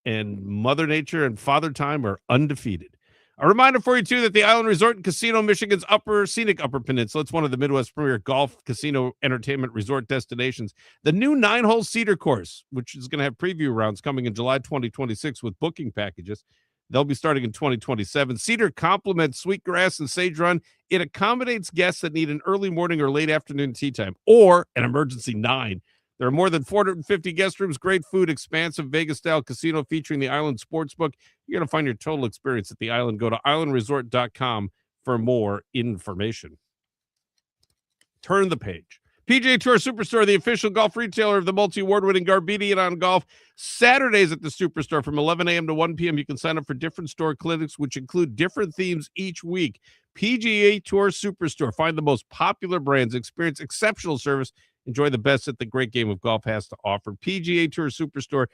and Mother Nature and Father Time are undefeated. A reminder for you, too, that the Island Resort and Casino, Michigan's scenic Upper Peninsula, it's one of the Midwest premier golf, casino, entertainment resort destinations. The new 9-hole Cedar course, which is going to have preview rounds coming in July 2026 with booking packages. They'll be starting in 2027. Cedar complements Sweetgrass and Sage Run. It accommodates guests that need an early morning or late afternoon tee time or an emergency 9. There are more than 450 guest rooms, great food, expansive Vegas-style casino featuring the Island Sportsbook. You're going to find your total experience at the Island. Go to islandresort.com for more information. Turn the page. PGA Tour Superstore, the official golf retailer of the multi-award-winning Garbedian on Golf. Saturdays at the Superstore from 11 a.m. to 1 p.m. You can sign up for different store clinics, which include different themes each week. PGA Tour Superstore. Find the most popular brands, experience exceptional service, enjoy the best that the great game of golf has to offer. PGA Tour Superstore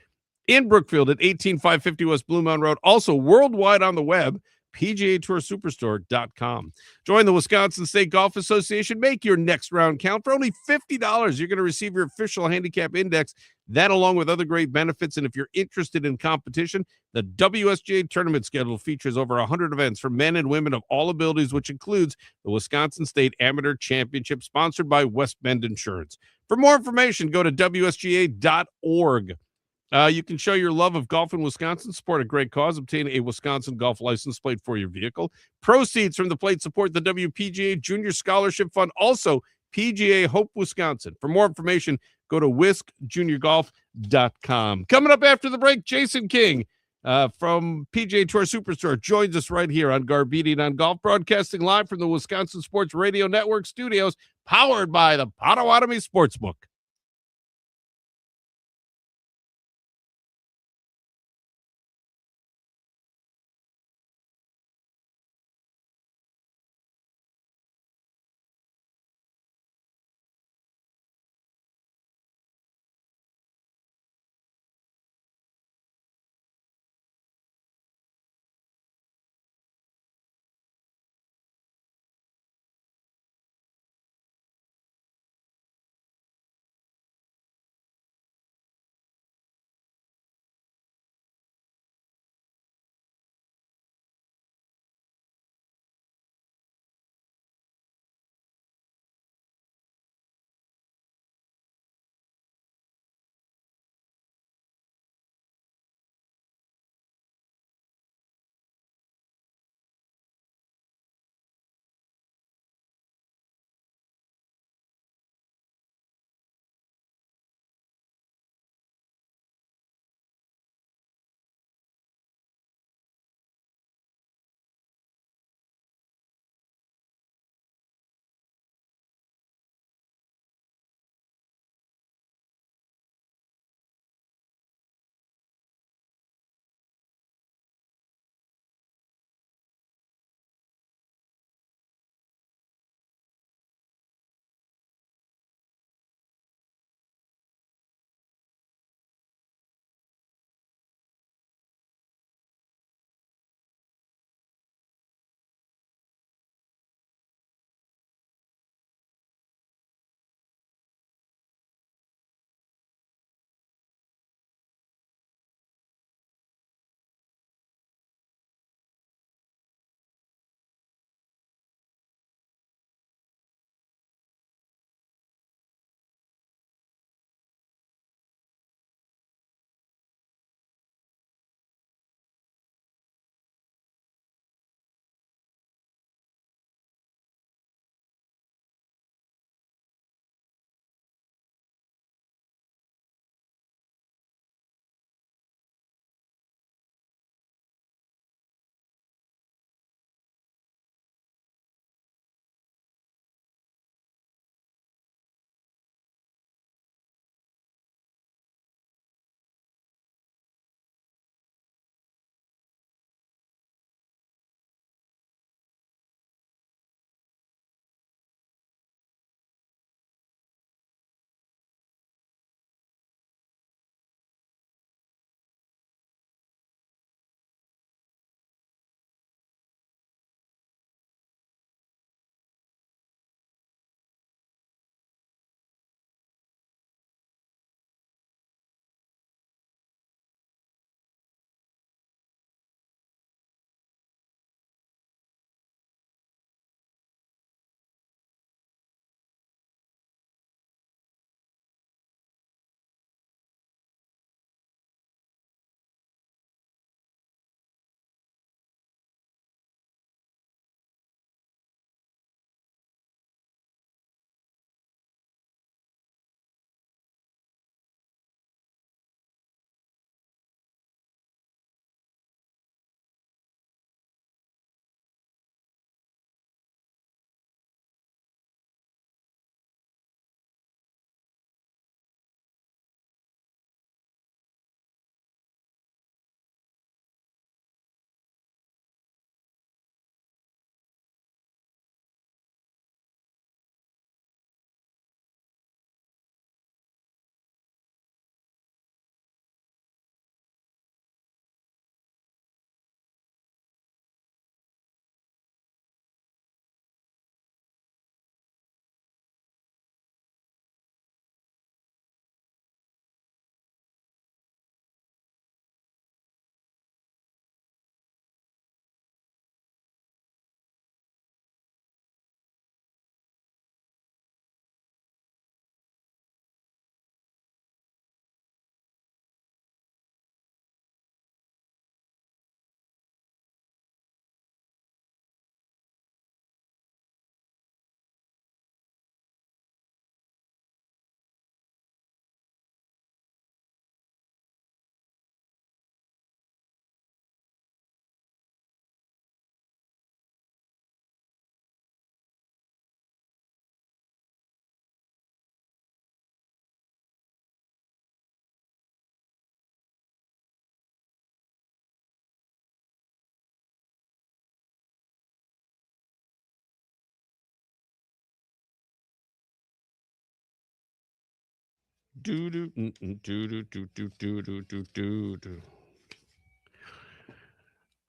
in Brookfield at 18550 West Blue Mountain Road. Also worldwide on the web, PGATourSuperstore.com. Join the Wisconsin State Golf Association. Make your next round count. For only $50, you're going to receive your official handicap index. That along with other great benefits. And if you're interested in competition, the WSGA tournament schedule features over 100 events for men and women of all abilities, which includes the Wisconsin State Amateur Championship, sponsored by West Bend Insurance. For more information, go to WSGA.org. You can show your love of golf in Wisconsin, support a great cause, obtain a Wisconsin golf license plate for your vehicle. Proceeds from the plate support the WPGA Junior Scholarship Fund, also PGA Hope Wisconsin. For more information, go to wiscjuniorgolf.com. Coming up after the break, Jason King from PGA Tour Superstore joins us right here on Garbedian on Golf, broadcasting live from the Wisconsin Sports Radio Network studios, powered by the Potawatomi Sportsbook.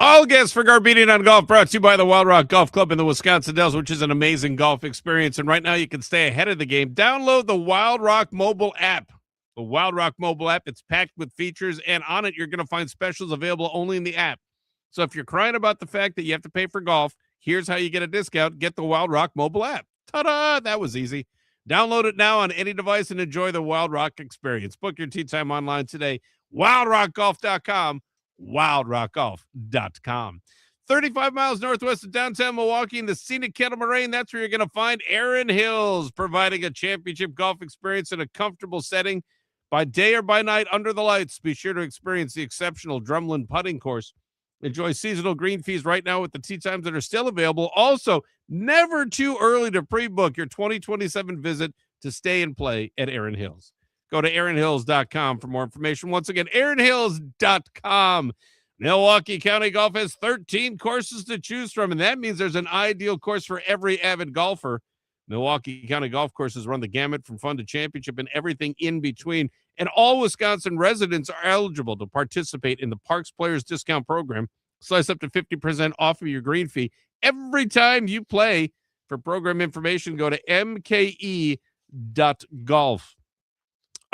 All guests for Garbedian on Golf brought to you by the Wild Rock Golf Club in the Wisconsin Dells, which is an amazing golf experience. And right now you can stay ahead of the game. Download the Wild Rock mobile app. The Wild Rock mobile app, it's packed with features, and on it you're going to find specials available only in the app. So if you're crying about the fact that you have to pay for golf, here's how you get a discount. Get the Wild Rock mobile app. Ta-da! That was easy. Download it now on any device and enjoy the Wild Rock experience. Book your tee time online today. WildRockGolf.com. WildRockGolf.com. 35 miles northwest of downtown Milwaukee in the scenic Kettle Moraine. That's where you're going to find Erin Hills, providing a championship golf experience in a comfortable setting by day or by night under the lights. Be sure to experience the exceptional Drumlin putting course. Enjoy seasonal green fees right now with the tee times that are still available. Also, never too early to pre-book your 2027 visit to stay and play at Erin Hills. Go to erinhills.com for more information. Once again, erinhills.com. Milwaukee County Golf has 13 courses to choose from, and that means there's an ideal course for every avid golfer. Milwaukee County Golf Courses run the gamut from fun to championship and everything in between. And all Wisconsin residents are eligible to participate in the Parks Players Discount Program. Slice up to 50% off of your green fee every time you play. For program information, go to mke.golf.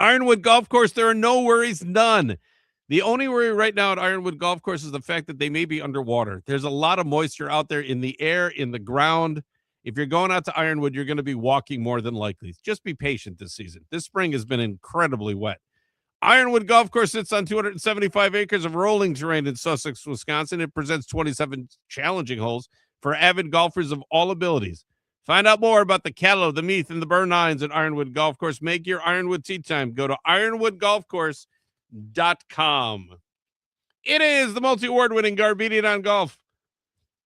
Ironwood Golf Course, there are no worries, none. The only worry right now at Ironwood Golf Course is the fact that they may be underwater. There's a lot of moisture out there in the air, in the ground. If you're going out to Ironwood, you're going to be walking more than likely. Just be patient this season. This spring has been incredibly wet. Ironwood Golf Course sits on 275 acres of rolling terrain in Sussex, Wisconsin. It presents 27 challenging holes for avid golfers of all abilities. Find out more about the Callow, the Meath, and the Burn Nines at Ironwood Golf Course. Make your Ironwood tee time. Go to ironwoodgolfcourse.com. It is the multi-award-winning Garbedian on Golf,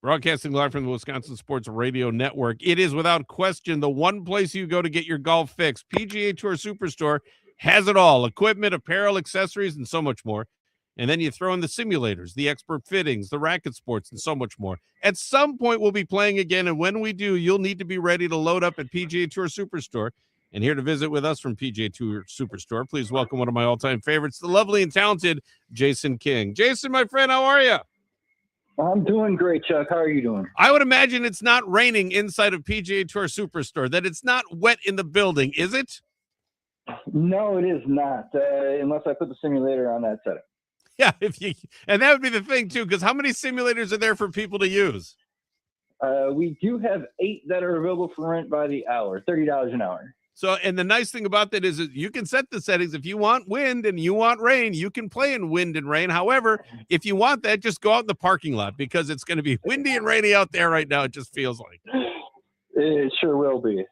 broadcasting live from the Wisconsin Sports Radio Network. It is without question the one place you go to get your golf fix. PGA Tour Superstore has it all: equipment, apparel, accessories, and so much more. And then you throw in the simulators, the expert fittings, the racket sports, and so much more. At some point, we'll be playing again, and when we do, you'll need to be ready to load up at PGA Tour Superstore. And here to visit with us from PGA Tour Superstore, please welcome one of my all-time favorites, the lovely and talented Jason King. Jason, my friend, how are you? I'm doing great, Chuck. How are you doing? I would imagine it's not raining inside of PGA Tour Superstore, that it's not wet in the building, is it? No, it is not, unless I put the simulator on that setting. Yeah, and that would be the thing, too, because how many simulators are there for people to use? We do have 8 that are available for rent by the hour, $30 an hour. So, and the nice thing about that is you can set the settings. If you want wind and you want rain, you can play in wind and rain. However, if you want that, just go out in the parking lot because it's going to be windy and rainy out there right now. It just feels like. It sure will be.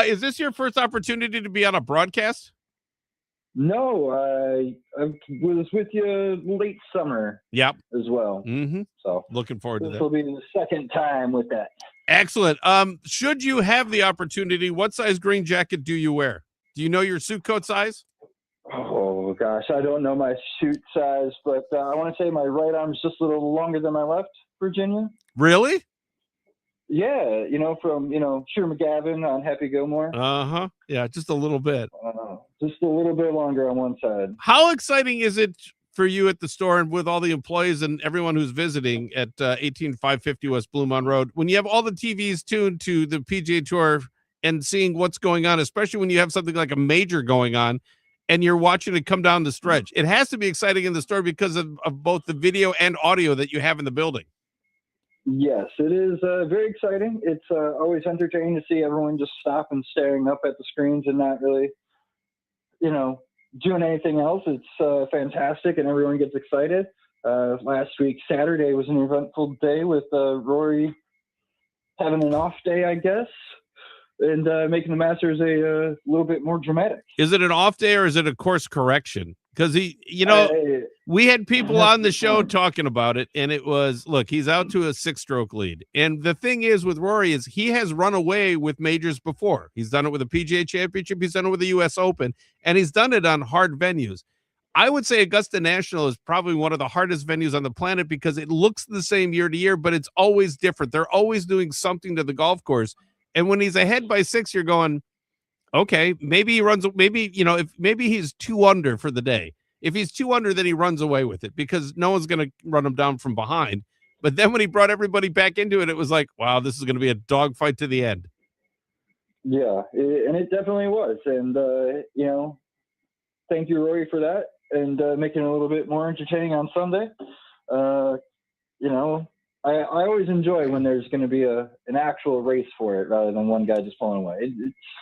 Is this your first opportunity to be on a broadcast? No, I was with you late summer. Yep. As well. Mm-hmm. So looking forward to that. This will be the second time with that. Excellent. Should you have the opportunity, what size green jacket do you wear? Do you know your suit coat size? Oh, gosh, I don't know my suit size, but I want to say my right arm's just a little longer than my left, Virginia. Really? Yeah, from, Shooter McGavin on Happy Gilmore. Uh-huh. Yeah, just a little bit. Just a little bit longer on one side. How exciting is it for you at the store and with all the employees and everyone who's visiting at 18550 West Bluemont Road, when you have all the TVs tuned to the PGA Tour and seeing what's going on, especially when you have something like a major going on and you're watching it come down the stretch? It has to be exciting in the store because of both the video and audio that you have in the building. Yes, it is very exciting. It's always entertaining to see everyone just stop and staring up at the screens and not really, doing anything else. It's fantastic, and everyone gets excited. Last week, Saturday, was an eventful day with Rory having an off day, I guess, and making the Masters a little bit more dramatic. Is it an off day or is it a course correction? Because we had people on the show talking about it, and it was, look, he's out to a 6-stroke lead. And the thing is with Rory is he has run away with majors before. He's done it with a PGA Championship. He's done it with the U.S. Open, and he's done it on hard venues. I would say Augusta National is probably one of the hardest venues on the planet because it looks the same year to year, but it's always different. They're always doing something to the golf course. And when he's ahead by 6, you're going, Okay, maybe he runs. Maybe maybe he's 2 under for the day. If he's 2 under, then he runs away with it because no one's going to run him down from behind. But then when he brought everybody back into it, it was like, wow, this is going to be a dogfight to the end. Yeah, and it definitely was. And, thank you, Rory, for that and making it a little bit more entertaining on Sunday. I always enjoy when there's going to be an actual race for it rather than one guy just pulling away.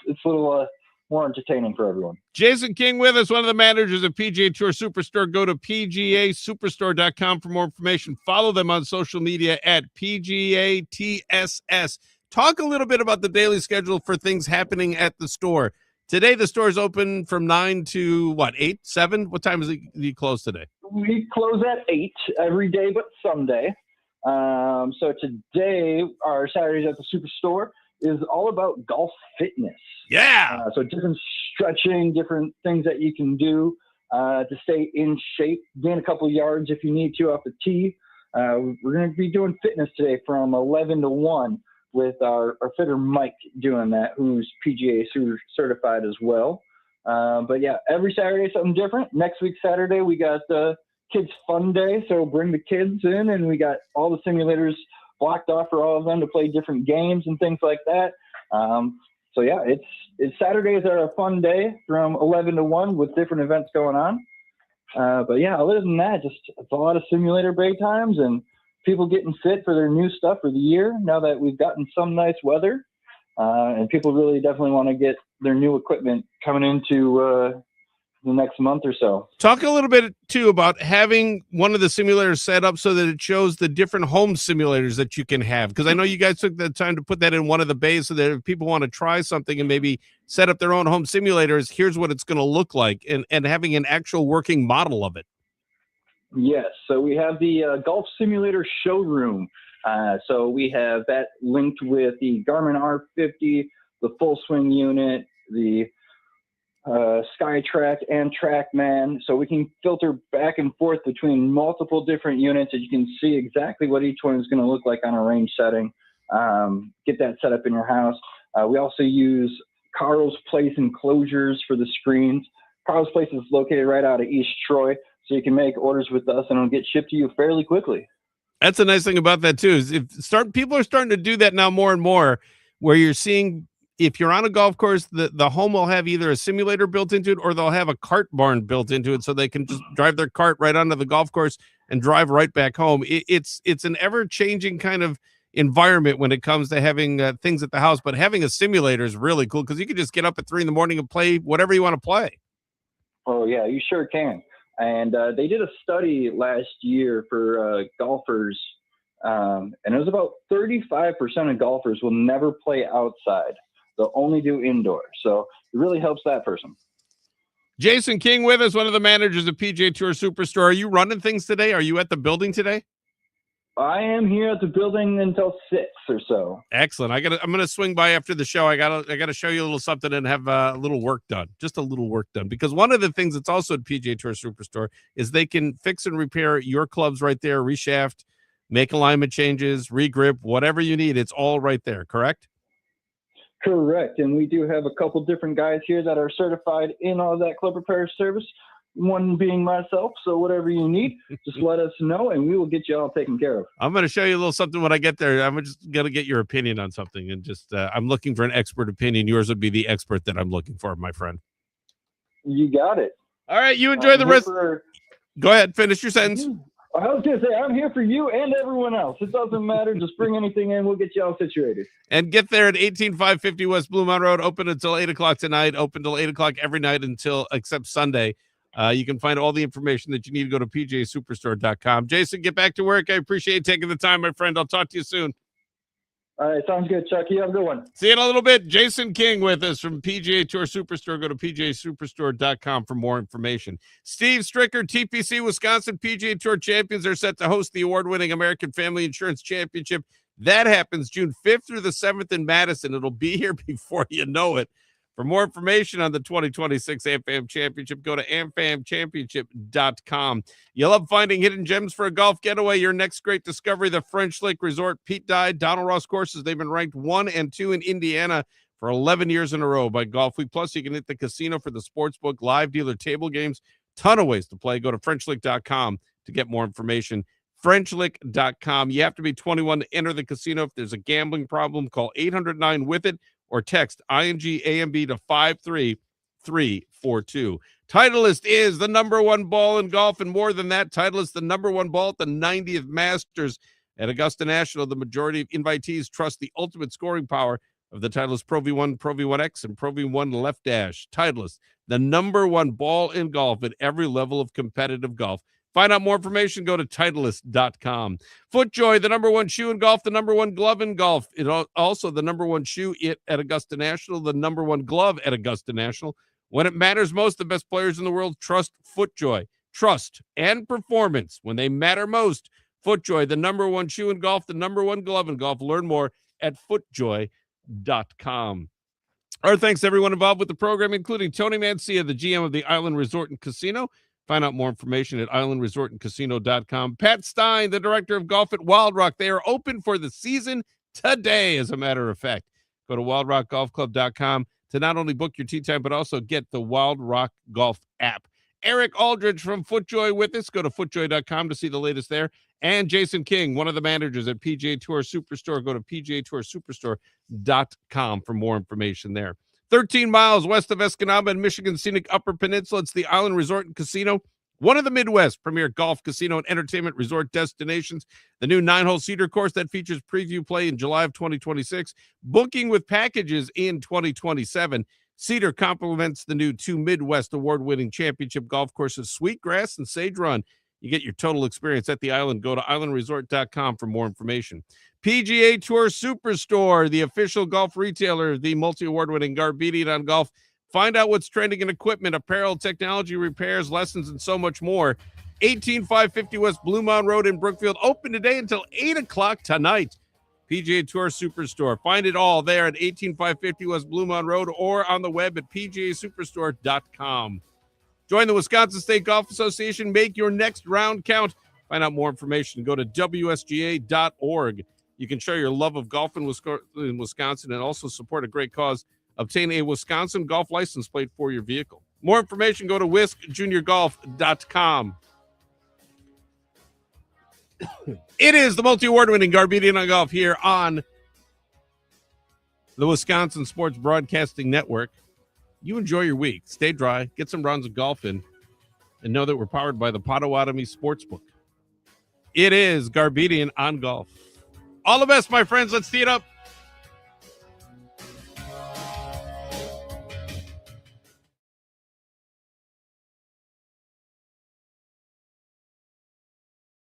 It's a little more entertaining for everyone. Jason King with us, one of the managers of PGA Tour Superstore. Go to pgasuperstore.com for more information. Follow them on social media at PGA TSS. Talk a little bit about the daily schedule for things happening at the store. Today, the store is open from 9 to 8, 7? What time is it you close today? We close at 8 every day but Sunday. So today, our Saturdays at the Superstore is all about golf fitness. Yeah. So different stretching, different things that you can do to stay in shape, gain a couple yards if you need to off the tee. We're going to be doing fitness today from 11 to 1 with our fitter Mike doing that, who's PGA certified as well. But yeah, every Saturday something different. Next week Saturday we got the kids fun day, so bring the kids in, and we got all the simulators blocked off for all of them to play different games and things like that. So yeah, it's Saturdays are a fun day from 11 to 1 with different events going on. But yeah, other than that, just it's a lot of simulator bay times and people getting fit for their new stuff for the year now that we've gotten some nice weather. And people really definitely want to get their new equipment coming into the next month or so. Talk a little bit too about having one of the simulators set up so that it shows the different home simulators that you can have. Because I know you guys took the time to put that in one of the bays so that if people want to try something and maybe set up their own home simulators, here's what it's going to look like, and having an actual working model of it. Yes. So we have the golf simulator showroom. So we have that linked with the Garmin R50, the full swing unit, the SkyTrack and TrackMan, so we can filter back and forth between multiple different units and you can see exactly what each one is going to look like on a range setting. Get that set up in your house. We also use Carl's Place enclosures for the screens. Carl's Place is located right out of East Troy, so you can make orders with us and it'll get shipped to you fairly quickly. That's the nice thing about that too, is people are starting to do that now more and more, where you're seeing if you're on a golf course, the home will have either a simulator built into it or they'll have a cart barn built into it so they can just drive their cart right onto the golf course and drive right back home. It's an ever-changing kind of environment when it comes to having things at the house, but having a simulator is really cool because you can just get up at 3 a.m. and play whatever you want to play. Oh, yeah, you sure can. And they did a study last year for golfers, and it was about 35% of golfers will never play outside. They'll only do indoor. So it really helps that person. Jason King with us, one of the managers of PGA Tour Superstore. Are you running things today? Are you at the building today? I am here at the building until 6 or so. Excellent. I'm gonna swing by after the show. I gotta show you a little something and have a little work done. Just a little work done. Because one of the things that's also at PGA Tour Superstore is they can fix and repair your clubs right there, reshaft, make alignment changes, regrip, whatever you need. It's all right there, correct? Correct. And we do have a couple different guys here that are certified in all that club repair service, one being myself. So whatever you need, just let us know and we will get you all taken care of. I'm going to show you a little something when I get there. I'm just going to get your opinion on something and just I'm looking for an expert opinion. Yours would be the expert that I'm looking for, my friend. You got it. All right. You enjoy the rest. Go ahead. Finish your sentence. I was going to say, I'm here for you and everyone else. It doesn't matter. Just bring anything in. We'll get you all situated. And get there at 18550 West Blue Mountain Road, open until 8 o'clock tonight, open till 8 o'clock every night except Sunday. You can find all the information that you need to go to pjsuperstore.com. Jason, get back to work. I appreciate taking the time, my friend. I'll talk to you soon. All right. Sounds good, Chuck. You have a good one. See you in a little bit. Jason King with us from PGA Tour Superstore. Go to pjsuperstore.com for more information. Steve Stricker, TPC Wisconsin PGA Tour champions, are set to host the award-winning American Family Insurance Championship. That happens June 5th through the 7th in Madison. It'll be here before you know it. For more information on the 2026 AmFam Championship, go to amfamchampionship.com. You love finding hidden gems for a golf getaway. Your next great discovery, the French Lake Resort, Pete Dye, Donald Ross courses. They've been ranked 1 and 2 in Indiana for 11 years in a row by Golf Week. Plus, you can hit the casino for the sportsbook, live dealer table games. Ton of ways to play. Go to FrenchLick.com to get more information. FrenchLick.com. You have to be 21 to enter the casino. If there's a gambling problem, call 800-9-WITH-IT or text INGAMB to 53342. Titleist is the number one ball in golf, and more than that, Titleist the number one ball at the 90th Masters at Augusta National. The majority of invitees trust the ultimate scoring power of the Titleist Pro V1, Pro V1X, and Pro V1 Left Dash. Titleist, the number one ball in golf at every level of competitive golf. Find out more information, go to Titleist.com. FootJoy, the number one shoe in golf, the number one glove in golf. It also the number one shoe at Augusta National, the number one glove at Augusta National. When it matters most, the best players in the world trust FootJoy. Trust and performance when they matter most. FootJoy, the number one shoe in golf, the number one glove in golf. Learn more at FootJoy.com. Our thanks to everyone involved with the program, including Tony Mancia, the GM of the Island Resort and Casino. Find out more information at islandresortandcasino.com. Pat Stein, the director of golf at Wild Rock. They are open for the season today, as a matter of fact. Go to wildrockgolfclub.com to not only book your tee time, but also get the Wild Rock Golf app. Eric Aldridge from FootJoy with us. Go to footjoy.com to see the latest there. And Jason King, one of the managers at PGA Tour Superstore. Go to pgatoursuperstore.com for more information there. 13 miles west of Escanaba in Michigan's scenic Upper Peninsula. It's the Island Resort and Casino, one of the Midwest premier golf, casino, and entertainment resort destinations. The new 9-hole Cedar course that features preview play in July of 2026, booking with packages in 2027. Cedar complements the new 2 Midwest award-winning championship golf courses, Sweetgrass and Sage Run. You get your total experience at the island. Go to islandresort.com for more information. PGA Tour Superstore, the official golf retailer, the multi-award-winning Garbedian on golf. Find out what's trending in equipment, apparel, technology, repairs, lessons, and so much more. 18550 West Blue Mound Road in Brookfield. Open today until 8 o'clock tonight. PGA Tour Superstore. Find it all there at 18550 West Blue Mound Road or on the web at pgasuperstore.com. Join the Wisconsin State Golf Association. Make your next round count. Find out more information. Go to wsga.org. You can show your love of golf in Wisconsin and also support a great cause. Obtain a Wisconsin golf license plate for your vehicle. More information, go to whiskjuniorgolf.com. It is the multi-award-winning Garbedian on golf here on the Wisconsin Sports Broadcasting Network. You enjoy your week. Stay dry. Get some rounds of golf in. And know that we're powered by the Potawatomi Sportsbook. It is Garbedian on golf. All the best, my friends. Let's tee it up.